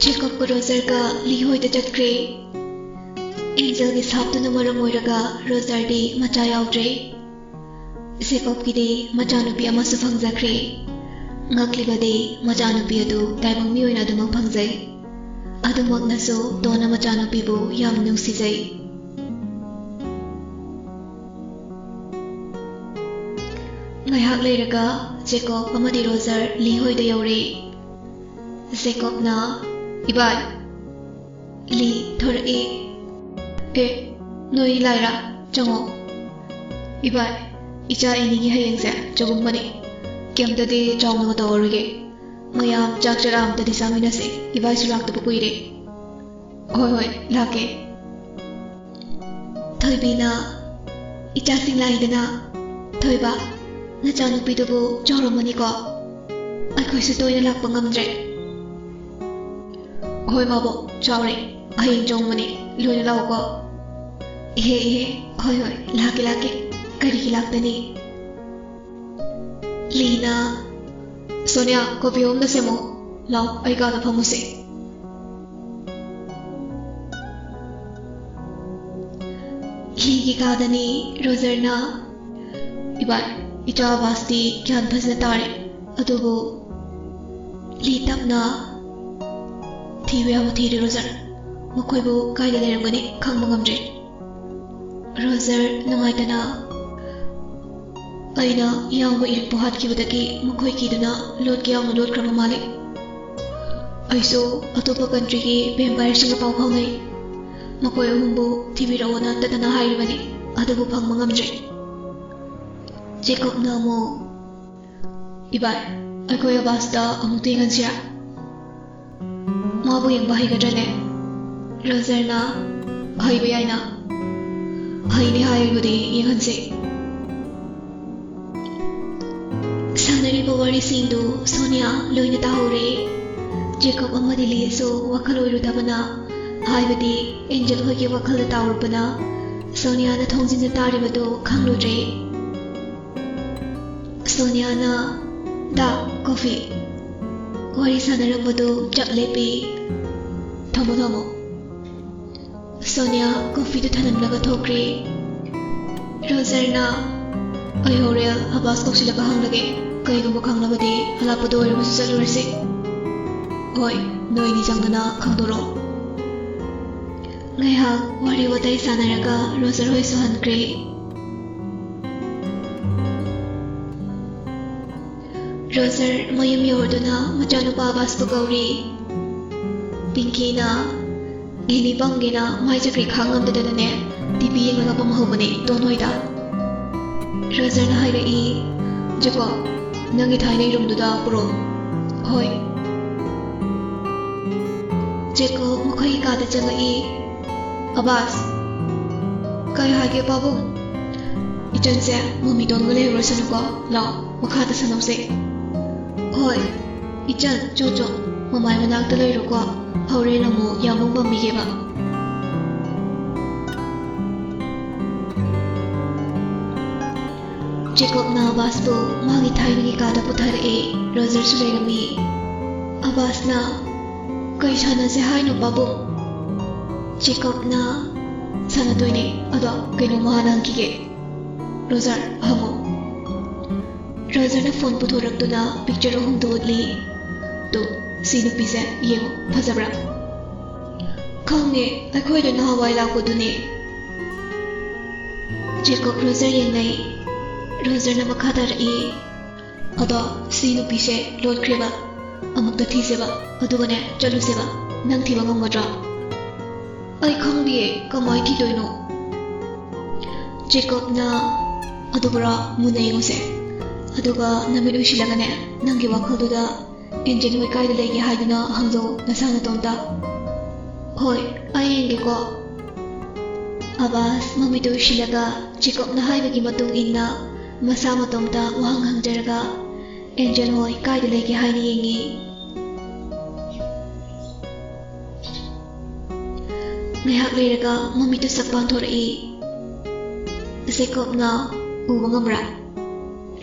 Jacob ko Roger ka li hoida chatkre Angel ni saptuna maram oiraga Roger di macha yaudre Jacob ki di macha nupi amasu phangjakre ngakliba di macha nupi adu taibang mi oina adumang phangjai adumak nasu dona macha nupi bu yam nungsijai ngaihak leiraga Jacob amadi Roger li hoida yaure Jacob na ibai li thorai Noi Laira, Jongo Ibai, Icha Inigi Hayangse, Jogumani, Kem Dadi Jong Motorige, Mayam Jakjaram Dadi Saminase, Ibai Surak the Puire. Hoi, Lake Toibina Icha Sing Laidana, Toiba, Nachanu Pitubu, Joromaniko. I could sit in a lap Bangamdre. Hoi Mabo, Chowry, I enjoy money, Luna Lauko. Hoi laki kari hilakdani Lina Sonia kopi om na semo lao ay gana pamuse Ligi kadani Roger na Ibai ita basti kyan phasna tare adubu li tapna thiwe amu thiri Roger makoibu kaida leramgani khangba ngamdre Roger nangaitana aina yangba irikpu hatkibadagi makhoi kiduna lotki yangna lotkrama male aiso atopa country ki vampire singa pau phaungai makhoi ahumbu thibirawana tatana hairibani adubu phangma ngamdre Jacob na mo ibai aikoi Abbasda amu tengansira mabu yangba haigadrane Roger na haiba yaina Haini haibudi yenganse Sanariba wari singdu Sonia loina tahore Jacob amadi liso wakal oirudabana haibudi Angel hoige wakal taurpana Sonia na thongjinja taribadu khangludre Sonia na da coffee wari sanarambadu chaklepi thomo Sonia coffee to thanamlaga thokre Roger na ayore Abbas ko sila kahanglage kaigumba khanglabadi halapado oirabasu chalurase Hoi noi ni jangdana khangdoro Ngayhak wari watay sanaraga Roser hoy suhankre. Roser mayum yorduna machanupa Abbas pagauri. Pinky na gilibanggi na may chakri khangam dadane TV nga pamahubani tonoy da. Roser na hayrai Jacob nangi thainay room duda puro. Hoy. Jacob makoy kada changai Abbas kay hage babu ijan se mami don gale rosan ko la makata sanam se Hoy ijan jojo mamay manak talay ro ko hawre na mo yamong bambige ba Jacob na Abbas po magi thainagi kada puthar e Roser sulegami Abbas na kay sana se hay no babu Jacob na sana doine ado kaino mahanang kige Roser hango Roser na phone puthurak tu na picture hum dodli to sinu pise yengo phajabra khange akhoi do na hawai la ko dune Jacob Roser yengai Roser na makhadar e ado sinu pise lord kreba amukta thiseba adugane chalu seba nang thiba ngongodra Ay khangbiye kamai thi doino Jacob na adubara munai ngose aduga namiru shilagane nangi wakhalduda engine hoi kai legi haiduna hangzo nasana tonta Hoi ayenge ko Abbas mamitu shilaga Jacob na haibagi matung inna masa matomta wahang hangjaraga engine hoi kai legi haini yengi Ngayhak leiraga mamitu sakpang thorai Jacob na uwa ngamra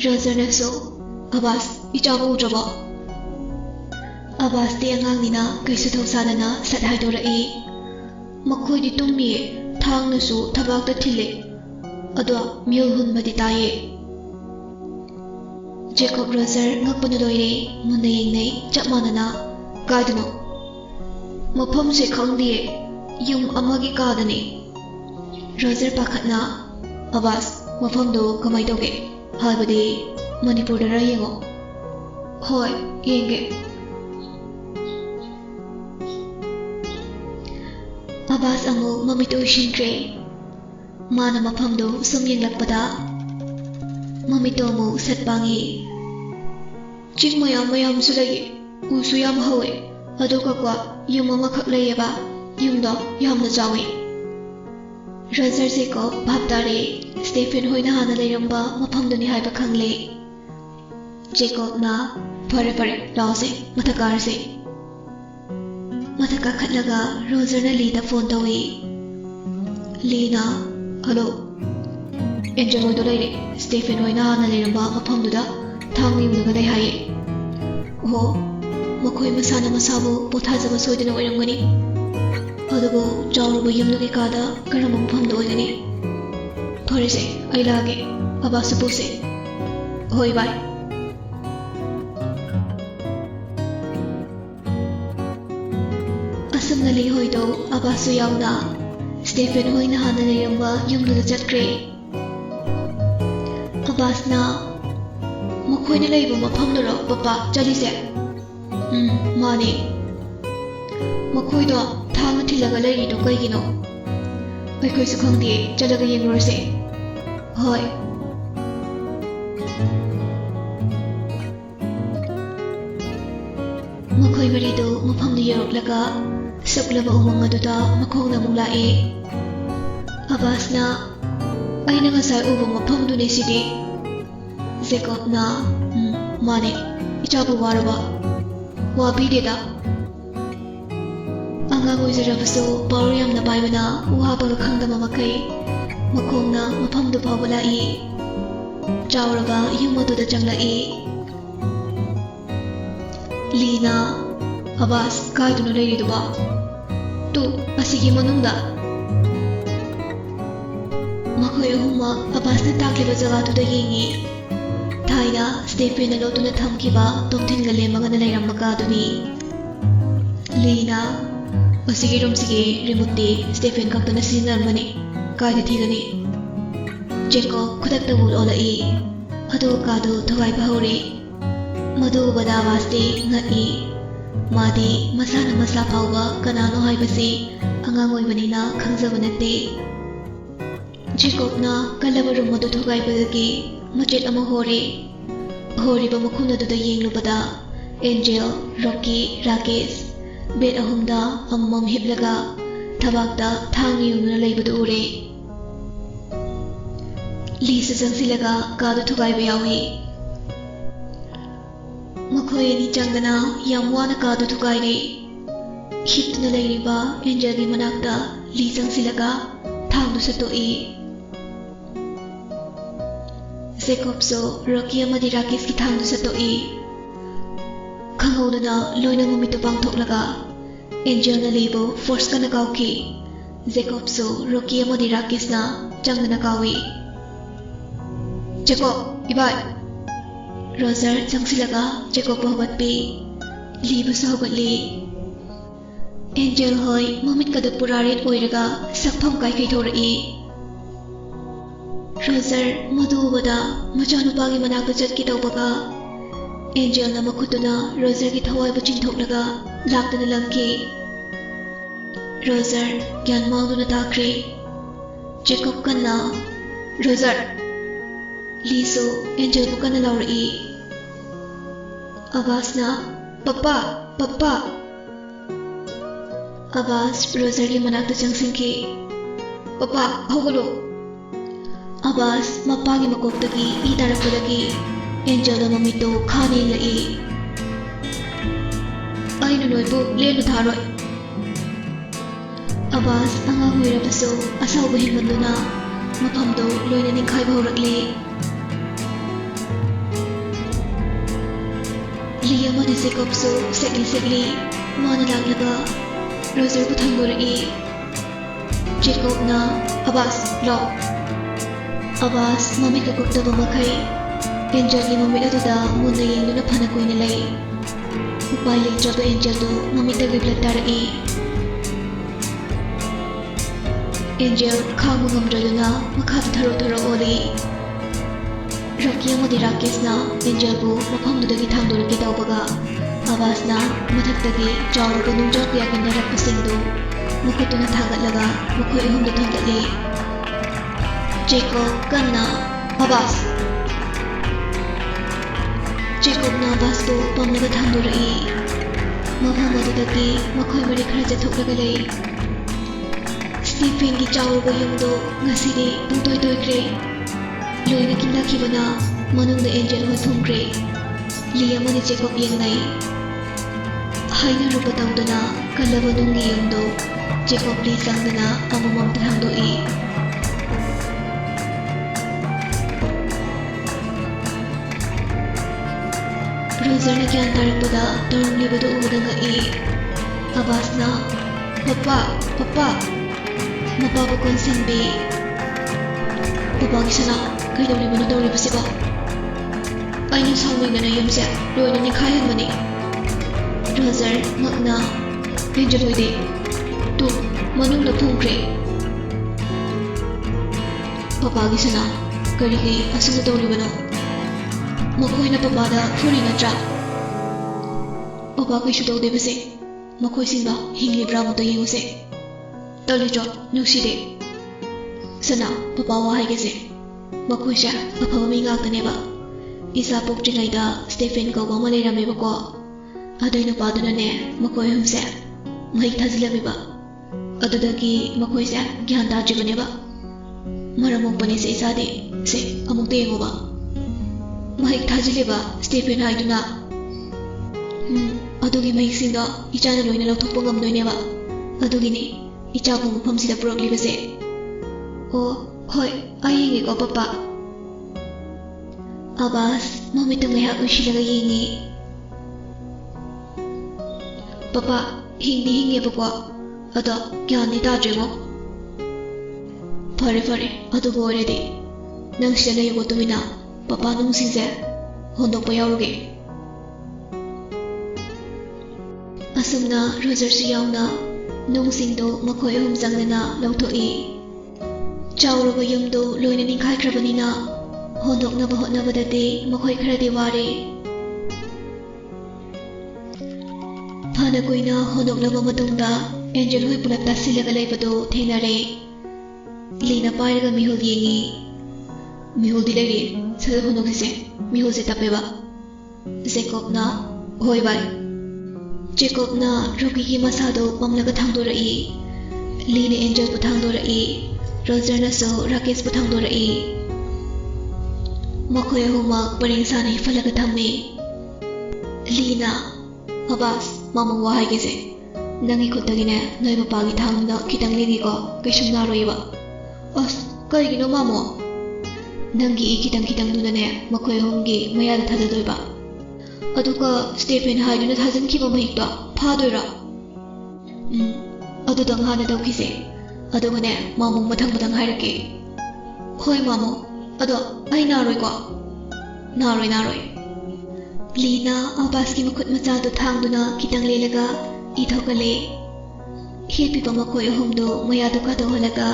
Roser na so Abbas ichabu utraba Abbas di angang nina kaisu thawsana na sat haidorai Makhoi di tummi thang na su thabak ta thile adwa myol hun madi taye Jacob Roser ngakpanu doire munna yengnai chapmanana kaidano Mafam se khangdiye Yung amagi kadani Roser pakhatna Abbas mafamdo kamai toge habadi Manipur dara yengo Hoy yenge Abbas amu mamito shinkre Mana mafamdo sum yenglakpada Mamito mu satbangi Chik mayam sulaye Usu yam hawe Aduka kwa yung mamakak layeba Yung do yamna jawi Roser se ko bhabtare Stephen hoi na hana leiramba mafamduni haiba khangle Jacob na pare lao se mathakar se mathaka khatlaga Roser na Lee da phone tawi Lee na hello Angel hoi do leire Stephen hoi na hana leiramba mafamduda thangmi munaga dai haye Oh makhoi masana masabu pothajaba soidina oirangani adugo jawruba yumnugi kada karama mafamda oigani Thorese ai lage Abbas puse hoi bye Asam nali hoi do Abbas yauna Stephen hoi na hana leiramba yumnu da chatkre Abbas na makhoi na leiba mafamdaro papa chalise mane makhoi do thang thilaga leiri do kaigino Aikoi su khangdi chalaga yengrose Hoi Makhoi marido mafamdu yeroklaga saklaba umang aduda makhongna mong lae Abbas na ay na ngasay ubang mafamdu ni sidi Jacob na mane ichabu waraba wabi deda Angang oizarabaso paro yamna paibana uhabaga khangdama makai makhongna mafamdu phawba lai chawraga yum aduda changlai Lina Abbas kaiduna leiriduba tu asigi manungda makhoi ahummak Abbas na takliba jagatuda yengi thaina Stephen na lotuna thamkiba tomthinga lemaga na leirammaga aduni Lina ꯑꯁꯤꯒꯤ ꯔꯨꯝꯁꯤꯒꯤ ꯔꯤꯃꯣꯠꯇꯤ Stephen ꯈꯛꯇꯅ ꯁꯤꯖꯤꯟꯅꯔꯝꯕꯅꯤ ꯀꯥꯏꯗ ꯊꯤꯒꯅꯤ ꯖꯦꯀꯣꯕ ꯈꯨꯗꯛꯇ ꯃꯨꯠ ꯑꯣꯜꯂꯛꯏ ꯑꯗꯨꯒ ꯀꯥꯗꯨ ꯊꯨꯒꯥꯏꯕ ꯍꯧꯔꯤ ꯃꯗꯨ ꯎꯕꯗ ꯑꯕꯥꯁꯇꯤ ꯉꯛꯏ ꯃꯥꯗꯤ ꯃꯁꯥꯅ ꯃꯁꯥ ꯐꯥꯎꯕ ꯀꯅꯥꯅꯣ ꯍꯥꯏꯕꯁꯤ ꯑꯉꯥꯡ ꯑꯣꯏꯕꯅꯤꯅ ꯈꯪꯖꯕ ꯅꯠꯇꯦ ꯖꯦꯀꯣꯕꯅ ꯀꯜꯂꯕ ꯔꯨꯝ ꯑꯗꯨ ꯊꯨꯒꯥꯏꯕꯗꯒꯤ ꯃꯆꯦꯠ ꯑꯃ ꯍꯣꯔꯤ ꯍꯣꯔꯤꯕ ꯃꯈꯨꯟ ꯑꯗꯨꯗ ꯌꯦꯡꯂꯨꯕꯗ ꯑꯦꯟꯖꯦꯜ ꯔꯣꯀꯤ ꯔꯥꯀꯦꯁ ꯕꯦꯠ ꯑꯍꯨꯝꯗ ꯑꯃꯃꯝ ꯍꯤꯞꯂꯒ ꯊꯕꯥꯛꯇ ꯊꯥꯡꯅ ꯌꯨꯡꯗꯨꯅ ꯂꯩꯕꯗꯨ ꯎꯔꯦ ꯂꯤꯁꯨ ꯆꯪꯁꯤꯜꯂꯒ ꯀꯥꯗꯨ ꯊꯨꯒꯥꯏꯕ ꯌꯥꯎꯏ ꯃꯈꯣꯏ ꯑꯅꯤ ꯆꯪꯗꯅ ꯌꯥꯝ ꯋꯥꯅ ꯀꯥꯗꯨ ꯊꯨꯒꯥꯏꯔꯤ ꯍꯤꯞꯇꯨꯅ ꯂꯩꯔꯤꯕ ꯑꯦꯟꯖꯦꯜꯒꯤ ꯃꯅꯥꯛꯇ ꯂꯤ ꯆꯪꯁꯤꯜꯂꯒ ꯊꯥꯡꯗꯨ ꯁꯠꯇꯣꯛꯏ ꯖꯦꯀꯣꯕꯁꯨ ꯔꯣꯀꯤ ꯑꯃꯗꯤ ꯔꯥꯀꯦꯁꯀꯤ ꯊꯥꯡꯗꯨ ꯁꯠꯇꯣꯛꯏ ꯈꯪꯍꯧꯗꯅ ꯂꯣꯏꯅ ꯃꯃꯤꯠꯇꯨ ꯄꯥꯡꯊꯣꯛꯂꯒ ꯑꯦꯟꯖꯦꯜꯅ ꯂꯤꯕꯨ ꯐꯣꯔꯁ ꯀꯟꯅ ꯀꯥꯎꯈꯤ ꯖꯦꯀꯣꯕꯁꯨ ꯔꯣꯀꯤ ꯑꯃꯗꯤ ꯔꯥꯀꯦꯁꯅ ꯆꯪꯗꯅ ꯀꯥꯎꯏ ꯖꯦꯀꯣꯕ ꯏꯕꯥꯏ ꯔꯣꯖꯔ ꯆꯪꯁꯤꯜꯂꯒ ꯖꯦꯀꯣꯕꯄꯨ ꯍꯧꯒꯠꯄꯤ ꯂꯤꯕꯨꯁꯨ ꯍꯧꯒꯠꯂꯤ ꯑꯦꯟꯖꯦꯜ ꯍꯣꯏ ꯃꯃꯤꯠꯀꯗꯨ ꯄꯨꯔꯥ ꯔꯦꯠ ꯑꯣꯏꯔꯒ ꯁꯛꯐꯝ ꯀꯥꯏꯀꯩ ꯊꯣꯔꯛꯏ ꯔꯣꯖꯔ ꯃꯗꯨ ꯎꯕꯗ ꯃꯆꯥꯅꯨꯄꯥꯒꯤ ꯃꯅꯥꯛꯇ ꯆꯠꯀꯦ ꯇꯧꯕꯒ ꯑꯦꯟꯖꯦꯜꯅ ꯃꯈꯨꯠꯇꯨꯅ ꯔꯣꯖꯔꯒꯤ ꯊꯋꯥꯏꯕꯨ ꯆꯤꯡꯊꯣꯛꯂꯒ ꯂꯥꯛꯇꯨꯅ ꯂꯪꯈꯤ ꯔꯣꯖꯔ ꯒ꯭ꯌꯥꯟ ꯃꯥꯡꯗꯨꯅ ꯇꯥꯈ꯭ꯔꯦ ꯖꯦꯀꯣꯕ ꯀꯟꯅ ꯔꯣꯖꯔ ꯂꯤꯁꯨ ꯑꯦꯟꯖꯦꯜꯕꯨ ꯀꯟꯅ ꯂꯥꯎꯔꯛꯏ ꯑꯕꯥꯁꯅ ꯄꯄꯥ ꯄꯄꯥ ꯑꯕꯥꯁ ꯔꯣꯖꯔꯒꯤ ꯃꯅꯥꯛꯇ ꯆꯪꯁꯤꯟꯈꯤ ꯄꯄꯥ ꯍꯧꯒꯠꯂꯣ ꯑꯕꯥꯁ ꯃꯄꯥꯒꯤ ꯃꯀꯣꯛꯇꯒꯤ ꯏ ꯇꯥꯔꯛꯄꯗꯒꯤ ꯑꯦꯟꯖꯦꯜꯅ ꯃꯃꯤꯠꯇꯨ ꯈꯥꯅ ꯌꯦꯡꯂꯛꯏ ꯑꯩꯅ ꯅꯣꯏꯕꯨ ꯂꯦꯟꯅ ꯊꯥꯔꯣꯏ ꯑꯕꯥꯁ ꯑꯉꯥꯡ ꯑꯣꯏꯔꯕꯁꯨ ꯑꯁꯥꯎꯕ ꯍꯦꯟꯃꯟꯗꯨꯅ ꯃꯐꯝꯗꯨ ꯂꯣꯏꯅ ꯅꯤꯡꯈꯥꯏꯕ ꯍꯧꯔꯛꯂꯤ ꯂꯤ ꯑꯃꯗꯤ ꯖꯦꯀꯣꯕꯁꯨ ꯁꯦꯛꯂꯤ ꯃꯥꯅ ꯂꯥꯛꯂꯒ ꯔꯣꯖꯔꯕꯨ ꯊꯥꯡꯗꯣꯔꯛꯏ ꯖꯦꯀꯣꯕꯅ ꯑꯕꯥꯁ ꯂꯥꯎ ꯑꯕꯥꯁ ꯃꯃꯤꯠꯀ ꯀꯨꯞꯇꯕ ꯃꯈꯩ ꯑꯦꯟꯖꯦꯜꯒꯤ ꯃꯃꯤꯠ ꯑꯗꯨꯗ ꯃꯨꯟꯅ ꯌꯦꯡꯗꯨꯅ ꯐꯅ ꯀꯨꯏꯅ ꯂꯩ ꯎꯄꯥꯏ ꯂꯩꯇ꯭ꯔꯕ ꯑꯦꯟꯖꯦꯜꯗꯨ ꯃꯃꯤꯠꯇꯒꯤ ꯕ꯭ꯂꯗ ꯇꯥꯔꯛꯏ ꯑꯦꯟꯖꯦꯜ ꯈꯥꯡꯕ ꯉꯝꯗ꯭ꯔꯗꯨꯅ ꯃꯈꯥꯗ ꯊꯔꯣ ꯑꯣꯜꯂꯤ ꯔꯣꯀꯤ ꯑꯃꯗꯤ ꯔꯥꯀꯦꯁꯅ ꯑꯦꯟꯖꯦꯜꯕꯨ ꯃꯐꯝꯗꯨꯗꯒꯤ ꯊꯥꯡꯗꯣꯔꯛꯀꯦ ꯇꯧꯕꯒ ꯑꯕꯥꯁꯅ ꯃꯊꯛꯇꯒꯤ ꯆꯥꯎꯔꯕ ꯅꯨꯡꯖꯥꯎ ꯀꯌꯥꯒꯤ ꯅꯥꯔꯛꯄꯁꯤꯡꯗꯨ ꯃꯈꯨꯠꯇꯨꯅ ꯊꯥꯡꯒꯠꯂꯒ ꯃꯈꯣꯏ ꯑꯍꯨꯝꯗꯨ ꯊꯣꯝꯗꯠꯂꯤ ꯖꯦꯀꯣꯕ ꯀꯟꯅ ꯑꯕꯥꯁ ꯖꯦꯀꯣꯕꯅ ꯑꯕꯥꯁꯄꯨ ꯄꯝꯂꯒ ꯊꯥꯡꯗꯣꯔꯛꯏ ꯃꯐꯝ ꯑꯗꯨꯗꯒꯤ ꯃꯈꯣꯏ ꯃꯔꯤ ꯈꯔ ꯆꯠꯊꯣꯛꯂꯒ ꯂꯩ ꯁ꯭ꯇꯤꯐꯦꯟꯒꯤ ꯆꯥꯎꯔꯕ ꯌꯨꯝꯗꯨ ꯉꯁꯤꯗꯤ ꯄꯨꯡꯇꯣꯏ ꯇꯣꯏꯈ꯭ꯔꯦ ꯂꯣꯏꯅ ꯀꯤꯟꯅꯈꯤꯕꯅ ꯃꯅꯨꯡꯗ ꯑꯦꯟꯖꯦꯜ ꯍꯣꯏ ꯐꯨꯝꯈ꯭ꯔꯦ ꯂꯤ ꯑꯃꯗꯤ ꯖꯦꯀꯣꯕ ꯌꯦꯡꯅꯩ ꯍꯥꯏꯅꯔꯨꯕ ꯇꯧꯗꯨꯅ ꯀꯜꯂꯕ ꯅꯨꯡꯒꯤ ꯌꯨꯝꯗꯨ ꯖꯦꯀꯣꯕ ꯂꯤ ꯆꯪꯗꯅ ꯑꯃꯃꯝꯇ ꯍꯥꯡꯗꯣꯛꯏ ꯔꯣꯖꯔꯅ ꯒ꯭ꯌꯥꯟ ꯇꯥꯔꯛꯄꯗ ꯇꯧꯔꯝꯂꯤꯕꯗꯨ ꯎꯕꯗ ꯉꯛꯏ ꯑꯕꯥꯁꯅ ꯄꯄꯥ ꯄꯄꯥ ꯃꯄꯥꯕꯨ ꯀꯣꯟꯁꯤꯟꯕꯤ ꯄꯄꯥꯒꯤ ꯁꯅꯥ ꯀꯩꯗꯧꯔꯤꯕꯅꯣ ꯇꯧꯔꯤꯕꯁꯤꯕꯣ ꯑꯩꯅ ꯁꯥꯎꯅꯤꯡꯗꯅ ꯌꯨꯝꯁꯦ ꯂꯣꯏꯅ ꯅꯤꯡꯈꯥꯏꯍꯟꯕꯅꯤ ꯔꯣꯖꯔ ꯉꯛꯅ ꯑꯦꯟꯖꯦꯜ ꯍꯣꯏꯗꯤ ꯇꯨ ꯃꯅꯨꯡꯗ ꯐꯨꯝꯈ꯭ꯔꯦ ꯄꯄꯥꯒꯤ ꯁꯅꯥ ꯀꯔꯤꯒꯤ ꯑꯁꯨꯝꯅ ꯇꯧꯔꯤꯕꯅꯣ ꯃꯈꯣꯏꯅ ꯄꯄꯥꯗ ꯐꯨꯔꯤ ꯅꯠꯇ꯭ꯔꯥ ꯄꯄꯥ ꯀꯩꯁꯨ ꯇꯧꯗꯦꯕꯁꯦ ꯃꯈꯣꯏꯁꯤꯡꯗ ꯍꯤꯡꯂꯤꯕ꯭ꯔꯥ ꯑꯃꯨꯛꯇ ꯌꯦꯡꯉꯨꯁꯦ ꯇꯜꯂꯤꯗ꯭ꯔꯣ ꯅꯨꯡꯁꯤꯗꯦ ꯁꯅꯥ ꯄꯄꯥ ꯋꯥ ꯍꯥꯏꯒꯦꯁꯦ ꯃꯈꯣꯏꯁꯦ ꯑꯐꯕ ꯃꯤ ꯉꯥꯛꯇꯅꯦꯕ ꯏꯆꯥ ꯄꯣꯛꯇ꯭ꯔꯤꯉꯩꯗ ꯁ꯭ꯇꯦꯐꯦꯟ ꯀꯧꯕ ꯑꯃ ꯂꯩꯔꯝꯃꯦꯕꯀꯣ ꯑꯗꯨꯏ ꯅꯨꯄꯥꯗꯨꯅꯅꯦ ꯃꯈꯣꯏ ꯑꯍꯨꯝꯁꯦ ꯃꯍꯤꯛ ꯊꯥꯖꯤꯜꯂꯝꯃꯤꯕ ꯑꯗꯨꯗꯒꯤ ꯃꯈꯣꯏꯁꯦ ꯒ꯭ꯌꯥꯟ ꯇꯥꯗ꯭ꯔꯤꯕꯅꯦꯕ ꯃꯔꯝ ꯃꯣꯛꯄꯅꯦ ꯁꯦ ꯏꯆꯥꯗꯤ ꯁꯦ ꯑꯃꯨꯛꯇ ꯌꯦꯡꯉꯣꯕ ꯃꯍꯤꯛ ꯊꯥꯖꯤꯜꯂꯤꯕ ꯁ꯭ꯇꯦꯐꯦꯟ ꯍꯥꯏꯗꯨꯅ ꯑꯗꯨꯒꯤ ꯃꯍꯤꯛꯁꯤꯡꯗꯣ ꯏꯆꯥꯅ ꯂꯣꯏꯅ ꯂꯧꯊꯣꯛꯄ ꯉꯝꯗꯣꯏꯅꯦꯕ ꯑꯗꯨꯒꯤꯅꯤ ꯏꯆꯥꯕꯨ ꯃꯐꯝꯁꯤꯗ ꯄꯨꯔꯛꯂꯤꯕꯁꯦ ꯑꯣ ꯍꯣꯏ ꯑꯩ ꯌꯦꯡꯉꯦꯀꯣ ꯄꯄꯥ ꯑꯕꯥꯁ ꯃꯃꯤꯠꯇꯨ ꯉꯥꯏꯍꯥꯛ ꯎꯏꯁꯤꯜꯂꯒ ꯌꯦꯡꯉꯤ ꯄꯄꯥ ꯍꯤꯡꯗꯤ ꯍꯤꯡꯉꯦꯕꯀꯣ ꯑꯗꯣ ꯒ꯭ꯌꯥꯟꯗꯤ ꯇꯥꯗ꯭ꯔꯦꯉꯣ ꯐꯔꯦ ꯑꯗꯨꯕꯨ ꯑꯣꯏꯔꯗꯤ ꯅꯪ ꯁꯤꯗ ꯂꯩꯌꯨꯀꯣ ꯇꯨꯃꯤꯟꯅ ꯄꯄꯥ ꯅꯨꯡꯁꯤꯡꯁꯦ ꯍꯣꯟꯗꯣꯛꯄ ꯌꯥꯎꯔꯨꯒꯦ ꯑꯁꯨꯝꯅ ꯔꯣꯖꯔꯁꯨ ꯌꯥꯎꯅ ꯅꯨꯡꯁꯤꯡꯗꯨ ꯃꯈꯣꯏ ꯑꯍꯨꯝ ꯆꯪꯗꯅ ꯂꯧꯊꯣꯛꯏ꯫ ꯆꯥꯎꯔꯕ ꯌꯨꯝꯗꯨ ꯂꯣꯏꯅ ꯅꯤꯡꯈꯥꯏꯈ꯭ꯔꯕꯅꯤꯅ ꯍꯣꯟꯗꯣꯛꯅꯕ ꯍꯣꯠꯅꯕꯗꯗꯤ ꯃꯈꯣꯏ ꯈꯔꯗꯤ ꯋꯥꯔꯦ꯫ ꯐꯅ ꯀꯨꯏꯅ ꯍꯣꯟꯗꯣꯛꯂꯕ ꯃꯇꯨꯡꯗ ꯑꯦꯟꯖꯦꯜ ꯍꯣꯏ ꯄꯨꯂꯞ ꯇꯥꯁꯤꯜꯂꯒ ꯂꯩꯕꯗꯨ ꯊꯦꯡꯅꯔꯦ꯫ ꯂꯤꯅ ꯄꯥꯏꯔꯒ ꯃꯤꯍꯨꯜ ꯌꯦꯡꯉꯤ꯫ ꯃꯤꯍꯨꯜꯗꯤ ꯂꯩꯔꯤ, ꯁꯠ ꯍꯣꯟꯗꯣꯛꯁꯤꯁꯦ, ꯃꯤꯍꯨꯜꯁꯦ ꯇꯞꯄꯦꯕ꯫ ꯖꯦꯀꯣꯕꯅ ꯍꯣꯏ ꯚꯥꯏ꯫ ꯖꯦꯀꯣꯕꯅ ꯔꯣꯀꯤꯒꯤ ꯃꯁꯥꯗꯨ ꯄꯝꯂꯒ ꯊꯥꯡꯗꯣꯔꯛꯏ꯫ ꯂꯤꯅ ꯑꯦꯟꯖꯦꯜꯕꯨ ꯊꯥꯡꯗꯣꯔꯛꯏ꯫ ꯔꯣꯖꯔꯅꯁꯨ ꯔꯥꯀꯦꯁꯄꯨ ꯊꯥꯡꯗꯣꯔꯛꯏ꯫ ꯃꯈꯣꯏ ꯑꯍꯨꯝꯃꯛ ꯄꯔꯦꯡ ꯁꯥꯅ ꯍꯤꯞꯐꯜꯂꯒ ꯊꯝꯃꯤ꯫ ꯂꯤꯅ ꯑꯕꯥꯁ, ꯃꯥꯃꯣ ꯋꯥ ꯍꯥꯏꯒꯦꯁꯦ, ꯅꯪꯒꯤ ꯈꯨꯠꯇꯒꯤꯅꯦ ꯅꯣꯏ ꯃꯄꯥꯒꯤ ꯊꯥꯡꯗ ꯈꯤꯇꯪ ꯂꯦꯡꯉꯤꯀꯣ, ꯀꯩꯁꯨꯝ ꯅꯥꯔꯣꯏꯕ꯫ ꯑꯁ ꯀꯩꯒꯤꯅꯣ ꯃꯥꯃꯣ? ꯅꯪꯒꯤ ꯏ ꯈꯤꯇꯪ ꯈꯤꯇꯪꯗꯨꯅꯅꯦ ꯃꯈꯣꯏ ꯑꯍꯨꯝꯒꯤ ꯃꯌꯥꯗ ꯊꯥꯗꯗꯣꯏꯕ, ꯑꯗꯨꯒ ꯁ꯭ꯇꯦꯐꯦꯟ ꯍꯥꯏꯗꯨꯅ ꯊꯥꯖꯤꯟꯈꯤꯕ ꯃꯍꯤꯛꯇꯣ ꯐꯥꯗꯣꯏꯔꯣ? ꯑꯗꯨꯗꯪ ꯍꯥꯟꯅ ꯇꯧꯈꯤꯁꯦ, ꯑꯗꯨꯒꯅꯦ ꯃꯥꯃꯣ ꯃꯊꯪ ꯍꯥꯏꯔꯛꯀꯦ꯫ ꯍꯣꯏ ꯃꯥꯃꯣ, ꯑꯗꯣ ꯑꯩ ꯅꯥꯔꯣꯏꯀꯣ? ꯅꯥꯔꯣꯏ꯫ ꯂꯤꯅ ꯑꯕꯥꯁꯀꯤ ꯃꯈꯨꯠ ꯃꯆꯥꯗꯨ ꯊꯥꯡꯗꯨꯅ ꯈꯤꯇꯪ ꯂꯦꯜꯂꯒ ꯏ ꯊꯣꯛꯍꯜꯂꯦ꯫ ꯍꯤꯞꯄꯤꯕ ꯃꯈꯣꯏ ꯑꯍꯨꯝꯗꯨ ꯃꯌꯥꯗꯨ ꯀꯥꯊꯣꯛꯍꯜꯂꯒ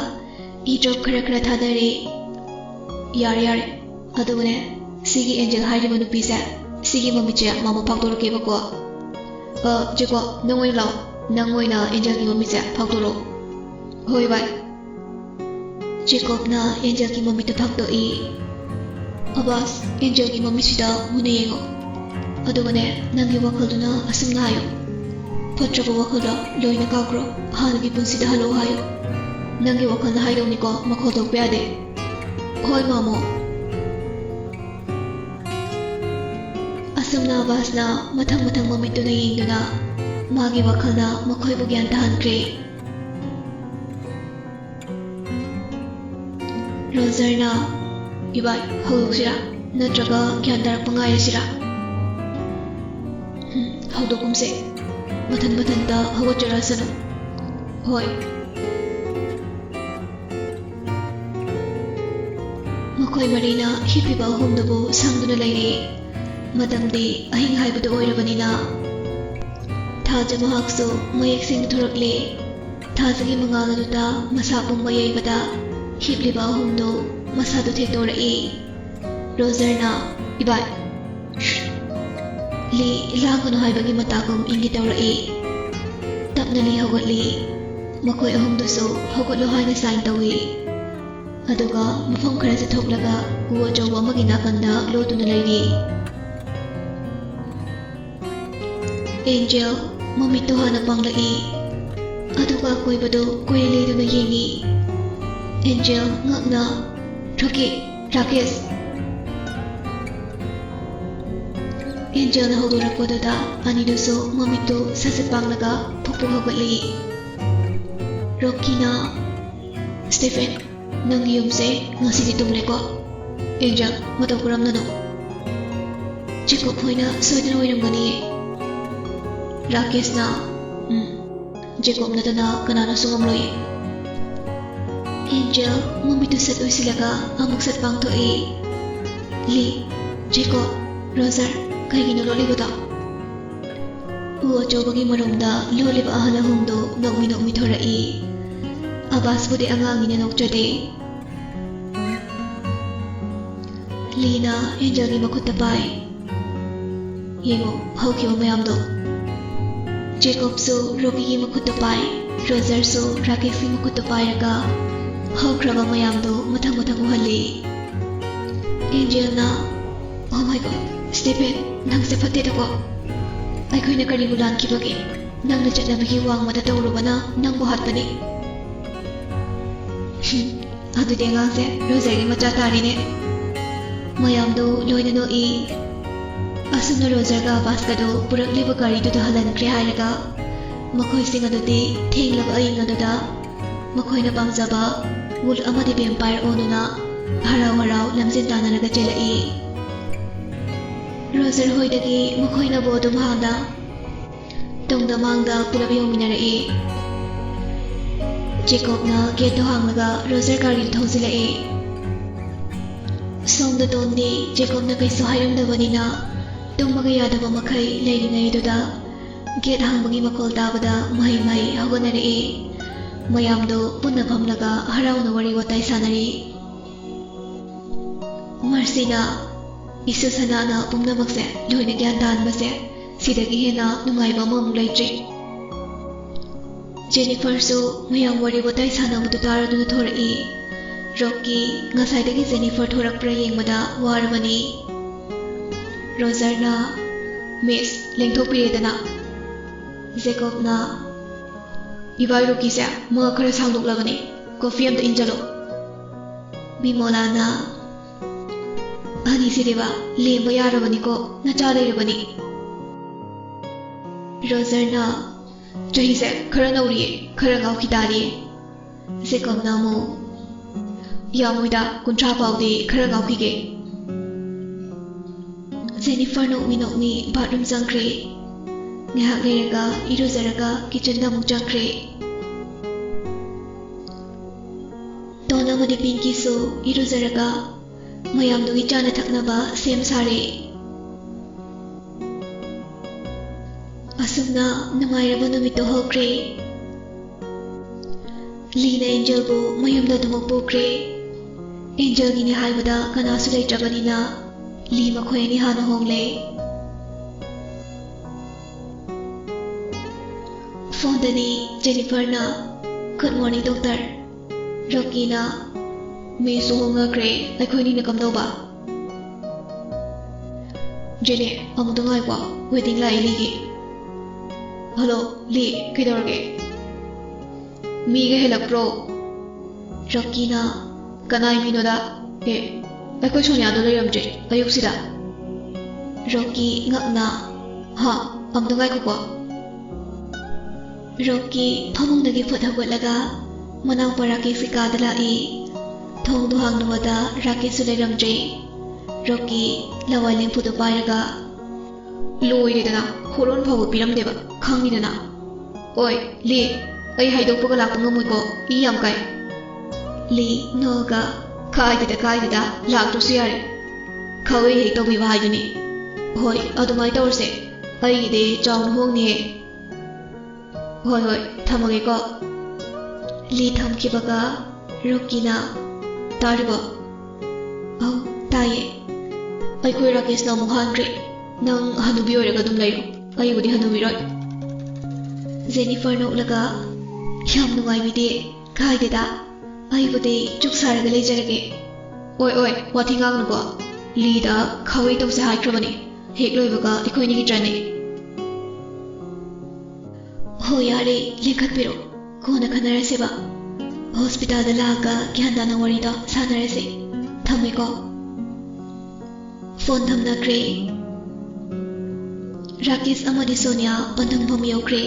ꯏ ꯗ꯭ꯔꯣꯞ ꯈꯔ ꯊꯥꯗꯔꯦ꯫ ꯌꯥꯔꯦ, ꯑꯗꯨꯒꯅꯦ ꯁꯤꯒꯤ ꯑꯦꯟꯖꯦꯜ ꯍꯥꯏꯔꯤꯕ ꯅꯨꯄꯤꯁꯦ, ꯁꯤꯒꯤ ꯃꯃꯤꯠꯁꯦ ꯃꯥꯃꯣ ꯐꯥꯛꯇꯣꯔꯛꯀꯦꯕꯀꯣ꯫ ꯖꯦꯀꯣꯕ, ꯅꯪ ꯑꯣꯏꯅ ꯂꯥꯛꯑꯣ, ꯅꯪ ꯑꯣꯏꯅ ꯑꯦꯟꯖꯦꯜꯒꯤ ꯃꯃꯤꯠꯁꯦ ꯐꯥꯛꯇꯣꯔꯛꯑꯣ꯫ ꯍꯣꯏ ꯚꯥꯏ꯫ ꯖꯦꯀꯣꯕꯅ ꯑꯦꯟꯖꯦꯜꯒꯤ ꯃꯃꯤꯠꯇꯨ ꯐꯥꯛꯇꯣꯛꯏ꯫ ꯑꯕꯥꯁ, ꯑꯦꯟꯖꯦꯜꯒꯤ ꯃꯃꯤꯠꯁꯤꯗ ꯃꯨꯟꯅ ꯌꯦꯡꯉꯣ, ꯑꯗꯨꯒꯅꯦ ꯅꯪꯒꯤ ꯋꯥꯈꯜꯗꯨꯅ ꯑꯁꯨꯝꯅ ꯍꯥꯏꯌꯣ, ꯐꯠꯇ꯭ꯔꯕ ꯋꯥꯈꯜꯗꯣ ꯂꯣꯏꯅ ꯀꯥꯎꯈ꯭ꯔꯣ, ꯍꯥꯟꯅꯒꯤ ꯄꯨꯟꯁꯤꯗ ꯍꯜꯂꯛꯑꯣ ꯍꯥꯏꯌꯣ꯫ ꯅꯪꯒꯤ ꯋꯥꯈꯜꯅ ꯍꯥꯏꯗꯧꯅꯤꯀꯣ, ꯃꯈꯣꯜ ꯊꯣꯛꯄ ꯌꯥꯗꯦ꯫ ꯍꯣꯏ ꯃꯥꯃꯣ꯫ ꯑꯁꯨꯝꯅ ꯑꯕꯥꯁꯅ ꯃꯊꯪ ꯃꯃꯤꯠꯇꯨꯅ ꯌꯦꯡꯗꯨꯅ ꯃꯥꯒꯤ ꯋꯥꯈꯜꯅ ꯃꯈꯣꯏꯕꯨ ꯒ꯭ꯌꯥꯟ ꯇꯥꯍꯟꯈ꯭ꯔꯦ꯫ ꯔꯣꯖꯔꯅ ꯏꯕꯥꯏ ꯍꯧꯗꯣꯛꯁꯤꯔꯥ, ꯅꯠꯇ꯭ꯔꯒ ꯒ꯭ꯌꯥꯟ ꯇꯥꯔꯛꯄ ꯉꯥꯏꯔꯁꯤꯔꯥ? ꯍꯧꯗꯣꯛꯀꯨꯝꯁꯦ, ꯃꯊꯟꯇ ꯍꯧꯒꯠꯆꯔꯛꯁꯅꯨ꯫ ꯍꯣꯏ꯫ ꯃꯈꯣꯏ ꯃꯔꯤꯅ ꯍꯤꯞꯄꯤꯕ ꯑꯍꯨꯝꯗꯨꯕꯨ ꯁꯪꯗꯨꯅ ꯂꯩꯔꯤ꯫ ꯃꯇꯝꯗꯤ ꯑꯍꯤꯡ ꯍꯥꯏꯕꯗꯨ ꯑꯣꯏꯔꯕꯅꯤꯅ ꯊꯥꯖ ꯃꯍꯥꯛꯁꯨ ꯃꯌꯦꯛ ꯁꯦꯡꯅ ꯊꯣꯔꯛꯂꯦ꯫ ꯊꯥꯖꯒꯤ ꯃꯉꯥꯜ ꯑꯗꯨꯗ ꯃꯁꯥ ꯄꯨꯝꯕ ꯌꯩꯕꯗ ꯍꯤꯞꯂꯤꯕ ꯑꯍꯨꯝꯗꯨ ꯃꯁꯥꯗꯨ ꯊꯦꯛꯇꯣꯔꯛꯏ꯫ ꯔꯣꯖꯔꯅ ꯏꯕꯥꯏ, ꯂꯤ ꯂꯥꯡꯒꯅꯨ ꯍꯥꯏꯕꯒꯤ ꯃꯇꯥꯒꯨꯝ ꯏꯪꯒꯤꯠ ꯇꯧꯔꯛꯏ꯫ ꯇꯞꯅ ꯂꯤ ꯍꯧꯒꯠꯂꯤ꯫ ꯃꯈꯣꯏ ꯑꯍꯨꯝꯗꯨꯁꯨ ꯍꯧꯒꯠꯂꯣ ꯍꯥꯏꯅ ꯁꯥꯏꯟ ꯇꯧꯏ꯫ ꯑꯗꯨꯒ ꯃꯐꯝ ꯈꯔ ꯆꯠꯊꯣꯛꯂꯒ ꯎ ꯑꯆꯧꯕ ꯑꯃꯒꯤ ꯅꯥꯀꯟꯗ ꯂꯣꯠꯇꯨꯅ ꯂꯩꯔꯤ꯫ ꯑꯦꯟꯖꯦꯜ ꯃꯃꯤꯠꯇꯨ ꯍꯥꯟꯅ ꯄꯥꯡꯂꯛꯏ, ꯑꯗꯨꯒ ꯑꯀꯣꯏꯕꯗꯨ ꯀꯣꯏꯔꯦ ꯂꯩꯗꯨꯅ ꯌꯦꯡꯉꯤ꯫ ꯑꯦꯟꯖꯦꯜ ꯉꯛꯅ ꯔꯣꯀꯤ, ꯔꯥꯀꯦꯁ꯫ ꯑꯦꯟꯖꯦꯜꯅ ꯍꯧꯗꯣꯔꯛꯄꯗꯨꯗ ꯑꯅꯤꯗꯨꯁꯨ ꯃꯃꯤꯠꯇꯨ ꯁꯠ ꯄꯥꯡꯂꯒ ꯐꯨꯛ ꯍꯧꯒꯠꯂꯤ꯫ ꯔꯣꯀꯤꯅ ꯁ꯭ꯇꯦꯐꯦꯟ, ꯅꯪꯒꯤ ꯌꯨꯝꯁꯦ ꯉꯁꯤꯗꯤ ꯇꯨꯝꯂꯦꯀꯣ꯫ ꯑꯦꯟꯖꯦꯜ, ꯃꯇꯧ ꯀꯔꯝꯅꯅꯣ? ꯖꯦꯀꯣꯕ ꯍꯣꯏꯅ ꯁꯣꯏꯗꯅ ꯑꯣꯏꯔꯝꯒꯅꯤꯌꯦ꯫ ꯔꯥꯀꯦꯁꯅ ꯖꯦꯀꯣꯕ ꯅꯠꯇꯅ ꯀꯅꯥꯅꯁꯨ ꯉꯝꯂꯣꯏꯌꯦ꯫ ꯑꯦꯟꯖꯦꯜ ꯃꯃꯤꯠꯇꯨ ꯁꯠ ꯎꯏꯁꯤꯜꯂꯒ ꯑꯃꯨꯛ ꯁꯠ ꯄꯥꯡꯊꯣꯛꯏ꯫ ꯂꯤ, ꯖꯦꯀꯣꯕ, ꯔꯣꯖꯔ, ꯀꯩꯒꯤꯅꯣ ꯂꯣꯠꯂꯤꯕꯗꯣ? ꯎ ꯑꯆꯧꯕꯒꯤ ꯃꯔꯨꯝꯗ ꯂꯣꯠꯂꯤꯕ ꯑꯍꯜ ꯑꯍꯨꯝꯗꯨ ꯅꯣꯛꯃꯤ ꯊꯣꯔꯛꯏ꯫ ꯑꯕꯥꯁꯄꯨꯗꯤ ꯑꯉꯥꯡꯅꯤꯅ ꯅꯣꯛꯆꯗꯦ꯫ ꯂꯤꯅ ꯑꯦꯟꯖꯦꯜꯒꯤ ꯃꯈꯨꯠꯇ ꯄꯥꯏ꯫ ꯌꯦꯡꯉꯣ ꯍꯧꯈꯤꯕ ꯃꯌꯥꯝꯗꯣ꯫ ꯖꯦꯀꯣꯕꯁꯨ ꯔꯣꯀꯤꯒꯤ ꯃꯈꯨꯠꯇ ꯄꯥꯏ꯫ ꯔꯣꯖꯔꯁꯨ ꯔꯥꯀꯦꯁꯀꯤ ꯃꯈꯨꯠꯇ ꯄꯥꯏꯔꯒ ꯍꯧꯈ꯭ꯔꯕ ꯃꯌꯥꯝꯗꯨ ꯃꯊꯪ ꯎꯍꯜꯂꯤ꯫ ꯑꯦꯟꯖꯦꯜꯅ ꯑꯣ ꯃꯥꯏ ꯒꯣꯗ, ꯁ꯭ꯇꯦꯐꯦꯟ, ꯅꯪꯁꯦ ꯐꯠꯇꯦꯗꯀꯣ꯫ ꯑꯩꯈꯣꯏꯅ ꯀꯔꯤꯕꯨ ꯂꯥꯟꯈꯤꯕꯒꯦ? ꯅꯪꯅ ꯆꯠꯅꯕꯤꯒꯤ ꯋꯥꯡꯃꯗ ꯇꯧꯔꯨꯕꯅ ꯅꯪꯕꯨ ꯍꯥꯠꯄꯅꯤ꯫ ꯑꯗꯨꯗꯤ ꯑꯉꯥꯡꯁꯦ ꯔꯣꯖꯔꯒꯤ ꯃꯆꯥ ꯇꯥꯔꯤꯅꯦ꯫ ꯃꯌꯥꯝꯗꯨ ꯂꯣꯏꯅ ꯅꯣꯛꯏ꯫ ꯑꯁꯨꯝꯅ ꯔꯣꯖꯔꯒ ꯑꯕꯥꯁꯀꯗꯨ ꯄꯨꯔꯛꯂꯤꯕ ꯒꯥꯔꯤꯗꯨꯗ ꯍꯜꯍꯟꯈ꯭ꯔꯦ ꯍꯥꯏꯔꯒ ꯃꯈꯣꯏꯁꯤꯡ ꯑꯗꯨꯗꯤ ꯊꯦꯡꯂꯕ ꯑꯏꯪ ꯑꯗꯨꯗ ꯃꯈꯣꯏꯅ ꯄꯥꯝꯖꯕ ꯋꯨꯜ ꯑꯃꯗꯤ ꯚꯦꯝꯄꯥꯌꯔ ꯑꯣꯟꯗꯨꯅ ꯍꯔꯥꯎ ꯂꯝꯖꯦꯟ ꯇꯥꯟꯅꯔꯒ ꯆꯦꯜꯂꯛꯏ꯫ ꯔꯣꯖꯔ ꯍꯣꯏꯗꯒꯤ ꯃꯈꯣꯏꯅꯕꯨ ꯑꯗꯨꯝ ꯍꯥꯟꯅ ꯇꯨꯡꯗ ꯃꯥꯡꯗ ꯄꯨꯂꯞ ꯌꯧꯃꯤꯟꯅꯔꯛꯏ꯫ ꯖꯦꯀꯣꯕꯅ ꯒꯦꯠꯇꯨ ꯍꯥꯡꯂꯒ ꯔꯣꯖꯔ ꯒꯥꯔꯤꯗꯨ ꯊꯧꯖꯤꯜꯂꯛꯏ꯫ ꯁꯣꯝꯗ ꯇꯣꯟꯗꯤ ꯖꯦꯀꯣꯕꯅ ꯀꯩꯁꯨ ꯍꯥꯏꯔꯝꯗꯕꯅꯤꯅ ꯇꯨꯝꯕꯒ ꯌꯥꯗꯕ ꯃꯈꯩ ꯂꯩꯔꯤꯉꯩꯗꯨꯗ Get hangbangi makol tabada mahi hawanari mayamdo punna phamlaga harauna wari watai sanari Marcina isu sanana pumnamakse loina gyan tanbase sidagi hena nungaiba mamung leitri Jennifer su mayam wari watai sanamadu taraduna thorai Rocky ngasaidagi Jennifer thorakpra yengmada warabani Roger na Miss lengthokpiredana Jacob na Ibai Rocky se mga khara sangdoklabani coffee amta injalo Bimola na Ani sideba lemba yarabani ko nacha leirabani Roger na chahi se khara nauri khara ngau khidari Jacob na mo Yamuida kuntra paudi khara ngau khige Jennifer nokni bathroom jangkre ngahak leiraga iruzaraga kitchen da muk jangkre Donna madi Pinky su iruzaraga mayamdugi chana thaknaba sem sare Asumna nungairaba numito hokre Lina Angel bu mayumda dumok pokre Angel gini haibada kanasu leitrabanina Lee makhoi ni hana hongle Phone dani Jennifer na Good morning doctor Rocky na Me su honga kre Laikhoi ni na kamdaw ba Jenny amudu ngai kwa Waiting lai Lee Hello Lee kidorge Me ga helak pro Rocky na Kanai mino da Laikhoi sonya do leiramje ayuk sida Rocky ngakna ha amudu ngai kwa Rocky phamungdagi phut hagotlaga manang paraki sikadala I thong du hangnuwada Rakesh su leiramje Rocky lawai lengphu du pairaga loiredana horon phaw piramdeba khangidana oi li ai haidokpaga lakpa ngamoi ko I yam kai li noga kaidida laktosu yare khawai hei tobiba haiduni hoi adumai tawrse ai de chawna hongni he Hoi thamage ko Li thamkibaga Rocky na taribo Au taye Aikoi Rakesh na muhangre Nang hanubi oraga dum lairo Ai budi hanubi roi Jennifer noklaga Yam nungai bide kaideda Ai budi chuk saraga leijarage Oi wathi ngang nuko Li da khawai tawse haikrabani Hek loibaga ikoi nigi trane Ho yare lekhat piro kona khanarase ba hospital da laga gyandana wari da sanarase thamme ko phone thamna kre Rakesh amadi Sonia pandang bam yaukre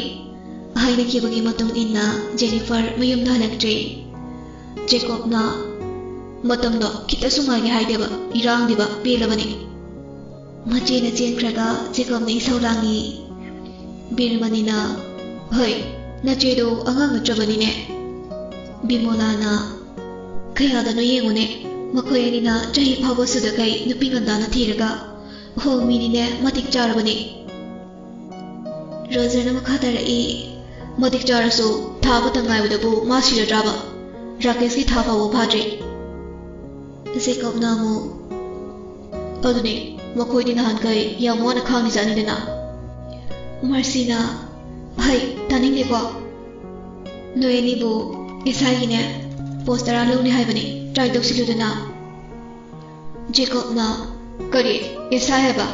haina kibagi matung inna Jennifer mayum halaktre Jacob na matam do kita sumagi haideba irang diba pelabani mache na chenkraga Jacob ni saulangi birmani na Hoi, na chedo angang chabani ne Bimola na Kaya da no yengune Makoy ni na chahi phawa suda kai nupinganda na thiraga Ho mini ne matik charabani Roger na makhatara I matik charasu thaba tangai wadabu masira draba Rakesh ki thaba wo phadre Jacob na mo Adune makoy di nahan kai yamwa na khang ni jani dana Marcina Hai, taning de ko. Noi ni bu isai gi ne poster a lung ni hai bani. Try dok silu de na. Jacob na kari isai ba.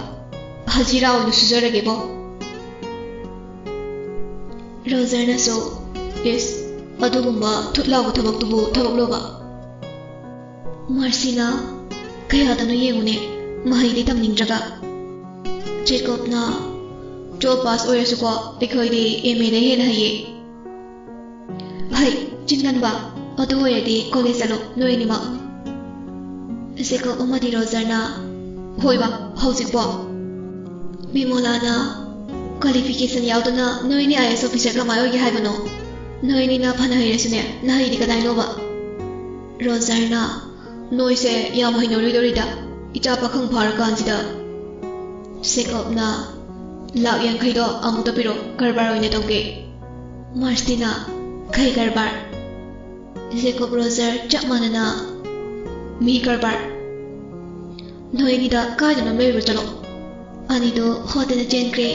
Hajira o nu sujara ge bo. Roger na so yes. Adugumba thutla bu thabak tu bu thabak lo ba. Marcina kaya da no yengune mahai de tam ning jaga. Jacob na Job pass oya suko likoi di MA de hel haye Hai jingan ba adu oya di college alo noi ni ma Seko umadi Roger na hoi ba housik bo Bimola na qualification yaudana noi ni IS officer ka mayo gi haibano noi ni na phana hai resune na hai di kadai no ba Roger na noi se yam hai no ri da icha pakhang phar kan sida Seko na ꯂꯥꯛ 50ꯗꯣ ꯑꯃꯨꯛꯇ ꯄꯤꯔꯣ ꯀꯔꯕꯥꯔ ꯑꯣꯏꯅ ꯇꯧꯒꯦ ꯃꯥꯔꯁꯇꯤꯅ ꯀꯩ ꯀꯔꯕꯥꯔ ꯖꯦꯀꯣꯕ Roger ꯆꯞ ꯃꯥꯟꯅꯅ ꯃꯤ ꯀꯔꯕꯥꯔ ꯅꯣꯏꯅꯤꯗ ꯀꯥꯏꯗꯅꯣ ꯂꯩꯔꯨ ꯆꯠꯂꯣ ꯑꯅꯤꯗꯣ ꯍꯣꯗꯅ ꯆꯦꯟꯈ꯭ꯔꯦ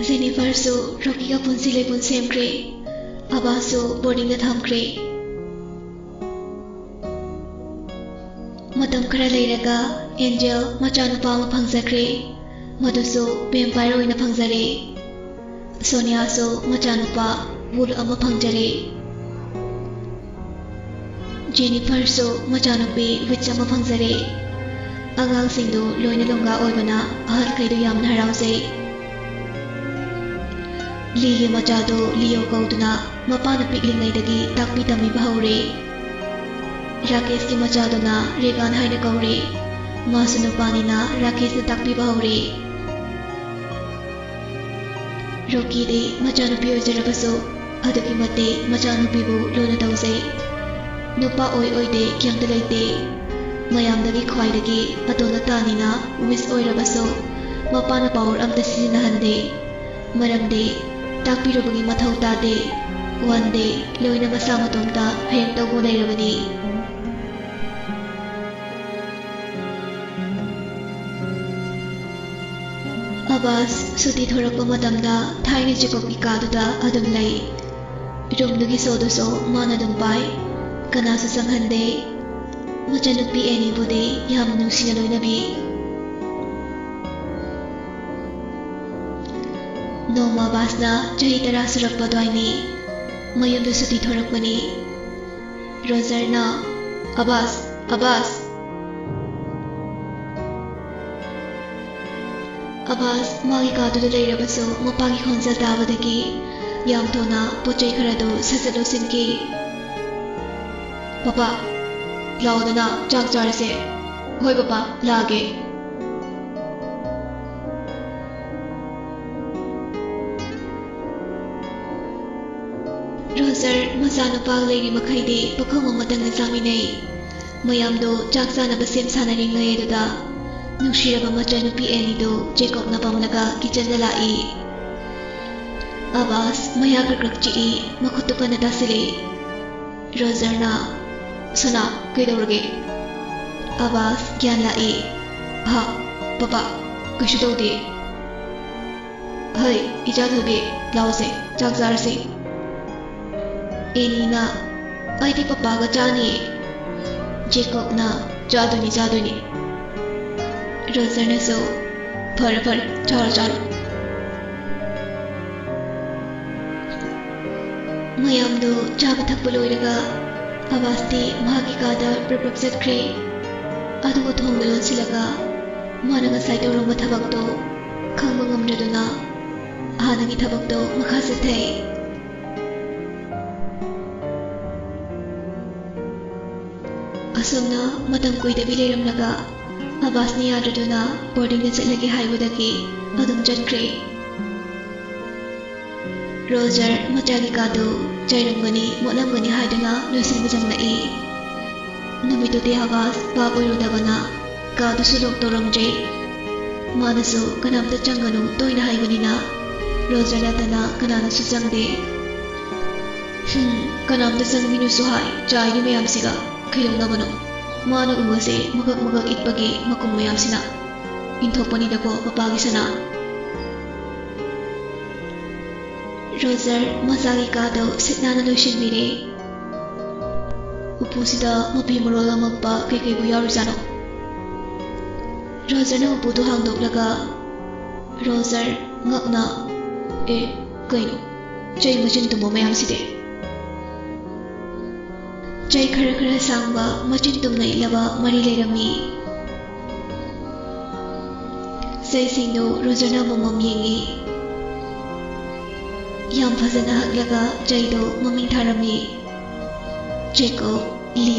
ꯖꯦꯅꯤꯐꯔꯁꯨ ꯔꯣꯀꯤꯒ ꯄꯨꯟꯁꯤ ꯂꯩꯄꯨꯟ ꯁꯦꯝꯈ꯭ꯔꯦ ꯑꯕꯥꯁꯁꯨ ꯕꯣꯔꯗꯤꯡꯗ ꯊꯝꯈ꯭ꯔꯦ ꯃꯇꯝ ꯈꯔ ꯂꯩꯔꯒ ꯑꯦꯟꯖꯦꯜ ꯃꯆꯥꯅꯨꯄꯥ ꯑꯃ ꯐꯪꯖꯈ꯭ꯔꯦ ꯃꯗꯨꯁꯨ ꯚꯦꯝꯄꯥꯌꯔ ꯑꯣꯏꯅ ꯐꯪꯖꯔꯦ ꯁꯣꯅꯤꯌꯥꯁꯨ ꯃꯆꯥꯅꯨꯄꯥ ꯋꯨꯜ ꯑꯃ ꯐꯪꯖꯔꯦ ꯖꯦꯅꯤꯐꯔꯁꯨ ꯃꯆꯥꯅꯨꯄꯤ ꯋꯤꯠꯆ ꯑꯃ ꯐꯪꯖꯔꯦ ꯑꯉꯥꯡꯁꯤꯡꯗꯨ ꯂꯣꯏꯅ ꯂꯣꯡꯒꯥ ꯑꯣꯏꯕꯅ ꯑꯍꯜꯈꯩꯗꯨ ꯌꯥꯝꯅ ꯍꯔꯥꯎꯖꯩ ꯂꯤꯒꯤ ꯃꯆꯥꯗꯨ ꯂꯤꯌꯣ ꯀꯧꯗꯨꯅ ꯃꯄꯥꯅ ꯄꯤꯛꯂꯤꯉꯩꯗꯒꯤ ꯇꯥꯛꯄꯤ ꯇꯝꯕꯤꯕ ꯍꯧꯔꯦ ꯔꯥꯀꯦꯁꯀꯤ ꯃꯆꯥꯗꯨꯅ ꯔꯦꯒꯥꯟ ꯍꯥꯏꯅ ꯀꯧꯔꯦ ꯃꯥꯁꯨ ꯅꯨꯄꯥꯅꯤꯅ ꯔꯥꯀꯦꯁꯅ ꯇꯥꯛꯄꯤꯕ ꯍꯧꯔꯦ ꯔꯣꯀꯤꯗꯤ ꯃꯆꯥꯅꯨꯄꯤ ꯑꯣꯏꯖꯔꯕꯁꯨ ꯑꯗꯨꯛꯀꯤ ꯃꯇꯤꯛ ꯃꯆꯥꯅꯨꯄꯤꯕꯨ ꯂꯨꯅ ꯇꯧꯖꯩ ꯅꯨꯄꯥ ꯑꯣꯏꯗꯦ ꯀꯩꯝꯇ ꯂꯩꯇꯦ ꯃꯌꯥꯝꯗꯒꯤ ꯈ꯭ꯋꯥꯏꯗꯒꯤ ꯑꯇꯣꯟ ꯑꯇꯥꯅꯤꯅ ꯋꯤꯁ ꯑꯣꯏꯔꯕꯁꯨ ꯃꯄꯥꯅ ꯄꯥꯋꯔ ꯑꯝꯇ ꯁꯤꯖꯤꯟꯅꯍꯟꯗꯦ ꯃꯔꯝꯗꯤ ꯇꯥꯛꯄꯤꯔꯨꯕꯒꯤ ꯃꯊꯧ ꯇꯥꯗꯦ ꯋꯥꯟ ꯗꯦ ꯂꯣꯏꯅ ꯃꯁꯥ ꯃꯇꯣꯝꯇ ꯍꯌꯦꯡ ꯇꯧꯕ ꯂꯩꯔꯕꯅꯤ ꯑꯕꯥꯁ ꯁꯨꯇꯤ ꯊꯣꯔꯛꯄ ꯃꯇꯝꯗ ꯊꯥꯏꯅ ꯖꯦꯀꯣꯕꯀꯤ ꯀꯥꯗꯨꯗ ꯑꯗꯨꯝ ꯂꯩ ꯔꯨꯝꯗꯨꯒꯤ ꯁꯣꯗꯨꯁꯨ ꯃꯥꯅ ꯑꯗꯨꯝ ꯄꯥꯏ ꯀꯅꯥꯁꯨ ꯆꯪꯍꯟꯗꯦ ꯃꯆꯥꯅꯨꯄꯤ ꯑꯦꯅꯤꯕꯨꯗꯤ ꯌꯥꯝꯅ ꯅꯨꯡꯁꯤꯅ ꯂꯣꯏꯅꯕꯤ ꯅꯣꯡꯃ ꯑꯕꯥꯁꯅ ꯆꯍꯤ 10 ꯁꯨꯔꯛꯄ ꯑꯗꯨꯋꯥꯏꯅꯤ ꯃꯌꯨꯝꯗ ꯁꯨꯇꯤ ꯊꯣꯔꯛꯄꯅꯤ ꯔꯣꯖꯔꯅ ꯑꯕꯥꯁ ꯑꯕꯥꯁ ꯃꯥꯒꯤ ꯀꯥꯗꯨꯗ ꯂꯩꯔꯕꯁꯨ ꯃꯄꯥꯒꯤ ꯈꯣꯟꯖꯦꯜ ꯇꯥꯕꯗꯒꯤ ꯌꯥꯝ ꯊꯨꯅ ꯄꯣꯠꯆꯩ ꯈꯔꯗꯨ ꯁꯠ ꯂꯧꯁꯤꯟꯈꯤ ꯄꯄꯥ ꯂꯥꯎꯗꯅ ꯆꯥꯛ ꯆꯥꯔꯁꯦ ꯍꯣꯏ ꯄꯄꯥ ꯂꯥꯛꯑꯒꯦ ꯔꯣꯖꯔ ꯃꯆꯥꯅꯨꯄꯥ ꯂꯩꯔꯤ ꯃꯈꯩꯗꯤ ꯄꯨꯈꯝ ꯑꯃꯇꯪꯗ ꯆꯥꯃꯤꯟꯅꯩ ꯃꯌꯥꯝꯗꯣ ꯆꯥꯛ ꯆꯥꯅꯕ ꯁꯦꯝ ꯁꯥꯟꯅꯔꯤꯉꯩ ꯑꯗꯨꯗ ꯅꯨꯡꯁꯤꯔꯕ ꯃꯆꯥꯅꯨꯄꯤ ꯑꯦꯅꯤꯗꯨ ꯖꯦꯀꯣꯕꯅ ꯄꯝꯂꯒ ꯀꯤꯆꯟꯗ ꯂꯥꯛꯏ ꯑꯕꯥꯁ ꯃꯌꯥ ꯀ꯭ꯔꯛ ꯆꯤꯛꯏ ꯃꯈꯨꯠꯇꯨ ꯀꯟꯅ ꯇꯥꯁꯤꯜꯂꯤ ꯔꯣꯖꯔꯅ ꯁꯣꯅꯥ ꯀꯩꯗꯧꯔꯒꯦ ꯑꯕꯥꯁ ꯒ꯭ꯌꯥꯟ ꯂꯥꯛꯏ ꯄꯄꯥ ꯀꯩꯁꯨ ꯇꯧꯗꯦ ꯍꯩ ꯏꯆꯥꯊꯣꯏꯕꯤ ꯂꯥꯎꯁꯦ ꯆꯥꯛ ꯆꯥꯔꯁꯤ ꯑꯦꯅꯤꯅ ꯑꯩꯗꯤ ꯄꯄꯥꯒ ꯆꯥꯅꯤꯌꯦ ꯖꯦꯀꯣꯕꯅ ꯆꯥꯗꯣꯏꯅꯤ ꯔꯣꯖꯔꯅꯁꯨ ꯐꯔꯦ ꯆꯥꯔꯣ ꯃꯌꯥꯝꯗꯣ ꯆꯥꯕ ꯊꯛꯄ ꯂꯣꯏꯔꯒ ꯑꯕꯥꯁꯇꯤ ꯃꯍꯥꯛꯀꯤ ꯀꯥꯗ ꯄ꯭ꯔꯞ ꯆꯠꯈ꯭ꯔꯦ ꯑꯗꯨꯒ ꯊꯣꯡꯗ ꯂꯣꯟꯁꯤꯜꯂꯒ ꯃꯥꯅ ꯉꯁꯥꯏ ꯇꯧꯔꯝꯕ ꯊꯕꯛꯇꯣ ꯈꯪꯕ ꯉꯝꯗ꯭ꯔꯗꯨꯅ ꯍꯥꯟꯅꯒꯤ ꯊꯕꯛꯇꯣ ꯃꯈꯥ ꯆꯠꯊꯩ ꯑꯁꯨꯝꯅ ꯃꯇꯝ ꯀꯨꯏꯗꯕꯤ ꯂꯩꯔꯝꯂꯒ ꯑꯕꯥꯁꯅ ꯌꯥꯗ꯭ꯔꯗꯨꯅ ꯕꯣꯔꯗꯤꯡꯗ ꯆꯠꯂꯒꯦ ꯍꯥꯏꯕꯗꯒꯤ ꯑꯗꯨꯝ ꯆꯠꯈ꯭ꯔꯦ ꯔꯣꯖꯔ ꯃꯆꯥꯒꯤ ꯀꯥꯗꯨ ꯆꯩꯔꯝꯒꯅꯤ ꯃꯣꯠꯂꯝꯒꯅꯤ ꯍꯥꯏꯗꯨꯅ ꯂꯣꯏꯁꯤꯟꯕ ꯆꯪꯂꯛꯏ ꯅꯨꯃꯤꯠꯇꯨꯗꯤ ꯑꯕꯥꯁ ꯚꯥꯞ ꯑꯣꯏꯔꯨꯗꯕꯅ ꯀꯥꯗꯨꯁꯨ ꯂꯣꯛ ꯇꯧꯔꯝꯗ꯭ꯔꯦ ꯃꯥꯅꯁꯨ ꯀꯅꯥꯝꯇ ꯆꯪꯒꯅꯨ ꯇꯣꯏꯅ ꯍꯥꯏꯕꯅꯤꯅ ꯔꯣꯖꯔ ꯅꯠꯇꯅ ꯀꯅꯥꯅꯁꯨ ꯆꯪꯗꯦ ꯀꯅꯥꯝꯇ ꯆꯪꯕꯤꯅꯨꯁꯨ ꯍꯥꯏ ꯆꯥꯏꯔꯤ ꯃꯌꯥꯝꯁꯤꯒ ꯀꯩꯗꯧꯅꯕꯅꯣ ꯃꯥꯅ ꯎꯕꯁꯦ ꯃꯒꯛ ꯏꯠꯄꯒꯤ ꯃꯀꯨꯝ ꯃꯌꯥꯝꯁꯤꯅ ꯏꯟꯊꯣꯛꯄꯅꯤꯗꯀꯣ ꯄꯄꯥꯒꯤ ꯁꯅꯥ ꯔꯣꯖꯔ ꯃꯆꯥꯒꯤ ꯀꯥꯗꯣ ꯁꯤꯠ ꯅꯥꯟꯅ ꯂꯣꯏꯁꯤꯟꯕꯤꯔꯦ ꯎꯄꯨꯁꯤꯗ ꯃꯄꯤ ꯃꯔꯣꯜ ꯑꯃꯛꯄ ꯀꯩꯕꯨ ꯌꯥꯎꯔꯤꯖꯥꯠꯅꯣ ꯔꯣꯖꯔꯅ ꯎꯄꯨꯗꯣ ꯍꯥꯡꯗꯣꯛꯂꯒ ꯔꯣꯖꯔ ꯉꯛꯅ ꯀꯩꯅꯣ ꯆꯩ ꯃꯆꯤꯟ ꯇꯨꯝꯕ ꯃꯌꯥꯝꯁꯤꯗꯤ ꯆꯩ ꯈꯔ ꯁꯥꯡꯕ ꯃꯆꯤꯟ ꯇꯨꯝꯅ ꯏꯠꯂꯕ ꯃꯔꯤ ꯂꯩꯔꯝꯃꯤ ꯆꯩꯁꯤꯡꯗꯨ ꯔꯣꯖꯔꯅ ꯑꯃꯃꯝ ꯌꯦꯡꯉꯤ ꯌꯥꯝ ꯐꯖꯅ ꯍꯛꯂꯒ ꯆꯩꯗꯣ ꯃꯃꯤꯡ ꯊꯥꯔꯝꯃꯤ ꯖꯦꯀꯣꯕ ꯂꯤ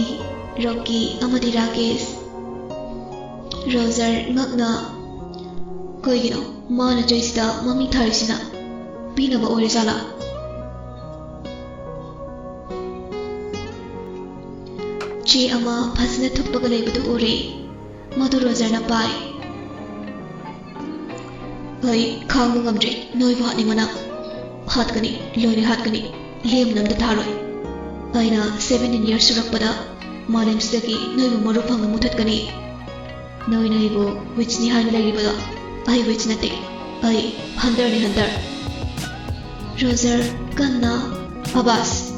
ꯔꯣꯀꯤ ꯑꯃꯗꯤ ꯔꯥꯀꯦꯁ ꯔꯣꯖꯔ ꯉꯛꯅ ꯀꯩꯒꯤꯅꯣ ꯃꯥꯅ ꯆꯩꯁꯤꯗ ꯃꯃꯤꯡ ꯊꯥꯔꯤꯁꯤꯅ ꯄꯤꯅꯕ ꯑꯣꯏꯔꯖꯥꯠꯂꯥ ꯆꯦ ꯑꯃ ꯐꯖꯅ ꯊꯨꯞꯄꯒ ꯂꯩꯕꯗꯨ ꯎꯔꯦ ꯃꯗꯨ ꯔꯣꯖꯔꯅ ꯄꯥꯏ ꯑꯩ ꯈꯥꯡꯕ ꯉꯝꯗ꯭ꯔꯦ ꯅꯣꯏꯕꯨ ꯍꯥꯠꯅꯤꯡꯕꯅ ꯍꯥꯠꯀꯅꯤ ꯂꯣꯏꯅ ꯍꯥꯠꯀꯅꯤ ꯂꯦꯝꯅ ꯑꯝꯇ ꯊꯥꯔꯣꯏ ꯑꯩꯅ 17 years ꯁꯨꯔꯛꯄꯗ ꯃꯥꯂꯦꯝꯁꯤꯗꯒꯤ ꯅꯣꯏꯕꯨ ꯃꯔꯨ ꯐꯪꯅ ꯃꯨꯊꯠꯀꯅꯤ ꯅꯣꯏꯅ ꯑꯩꯕꯨ ꯋꯤꯆꯅꯤ ꯍꯥꯏꯅ ꯂꯩꯔꯤꯕꯗꯣ ꯑꯩ ꯋꯤꯆ ꯅꯠꯇꯦ ꯑꯩ ꯍꯟꯇꯔꯅꯤ ꯍꯟꯇꯔ ꯔꯣꯖꯔ ꯀꯟꯅ ꯑꯕꯥꯁ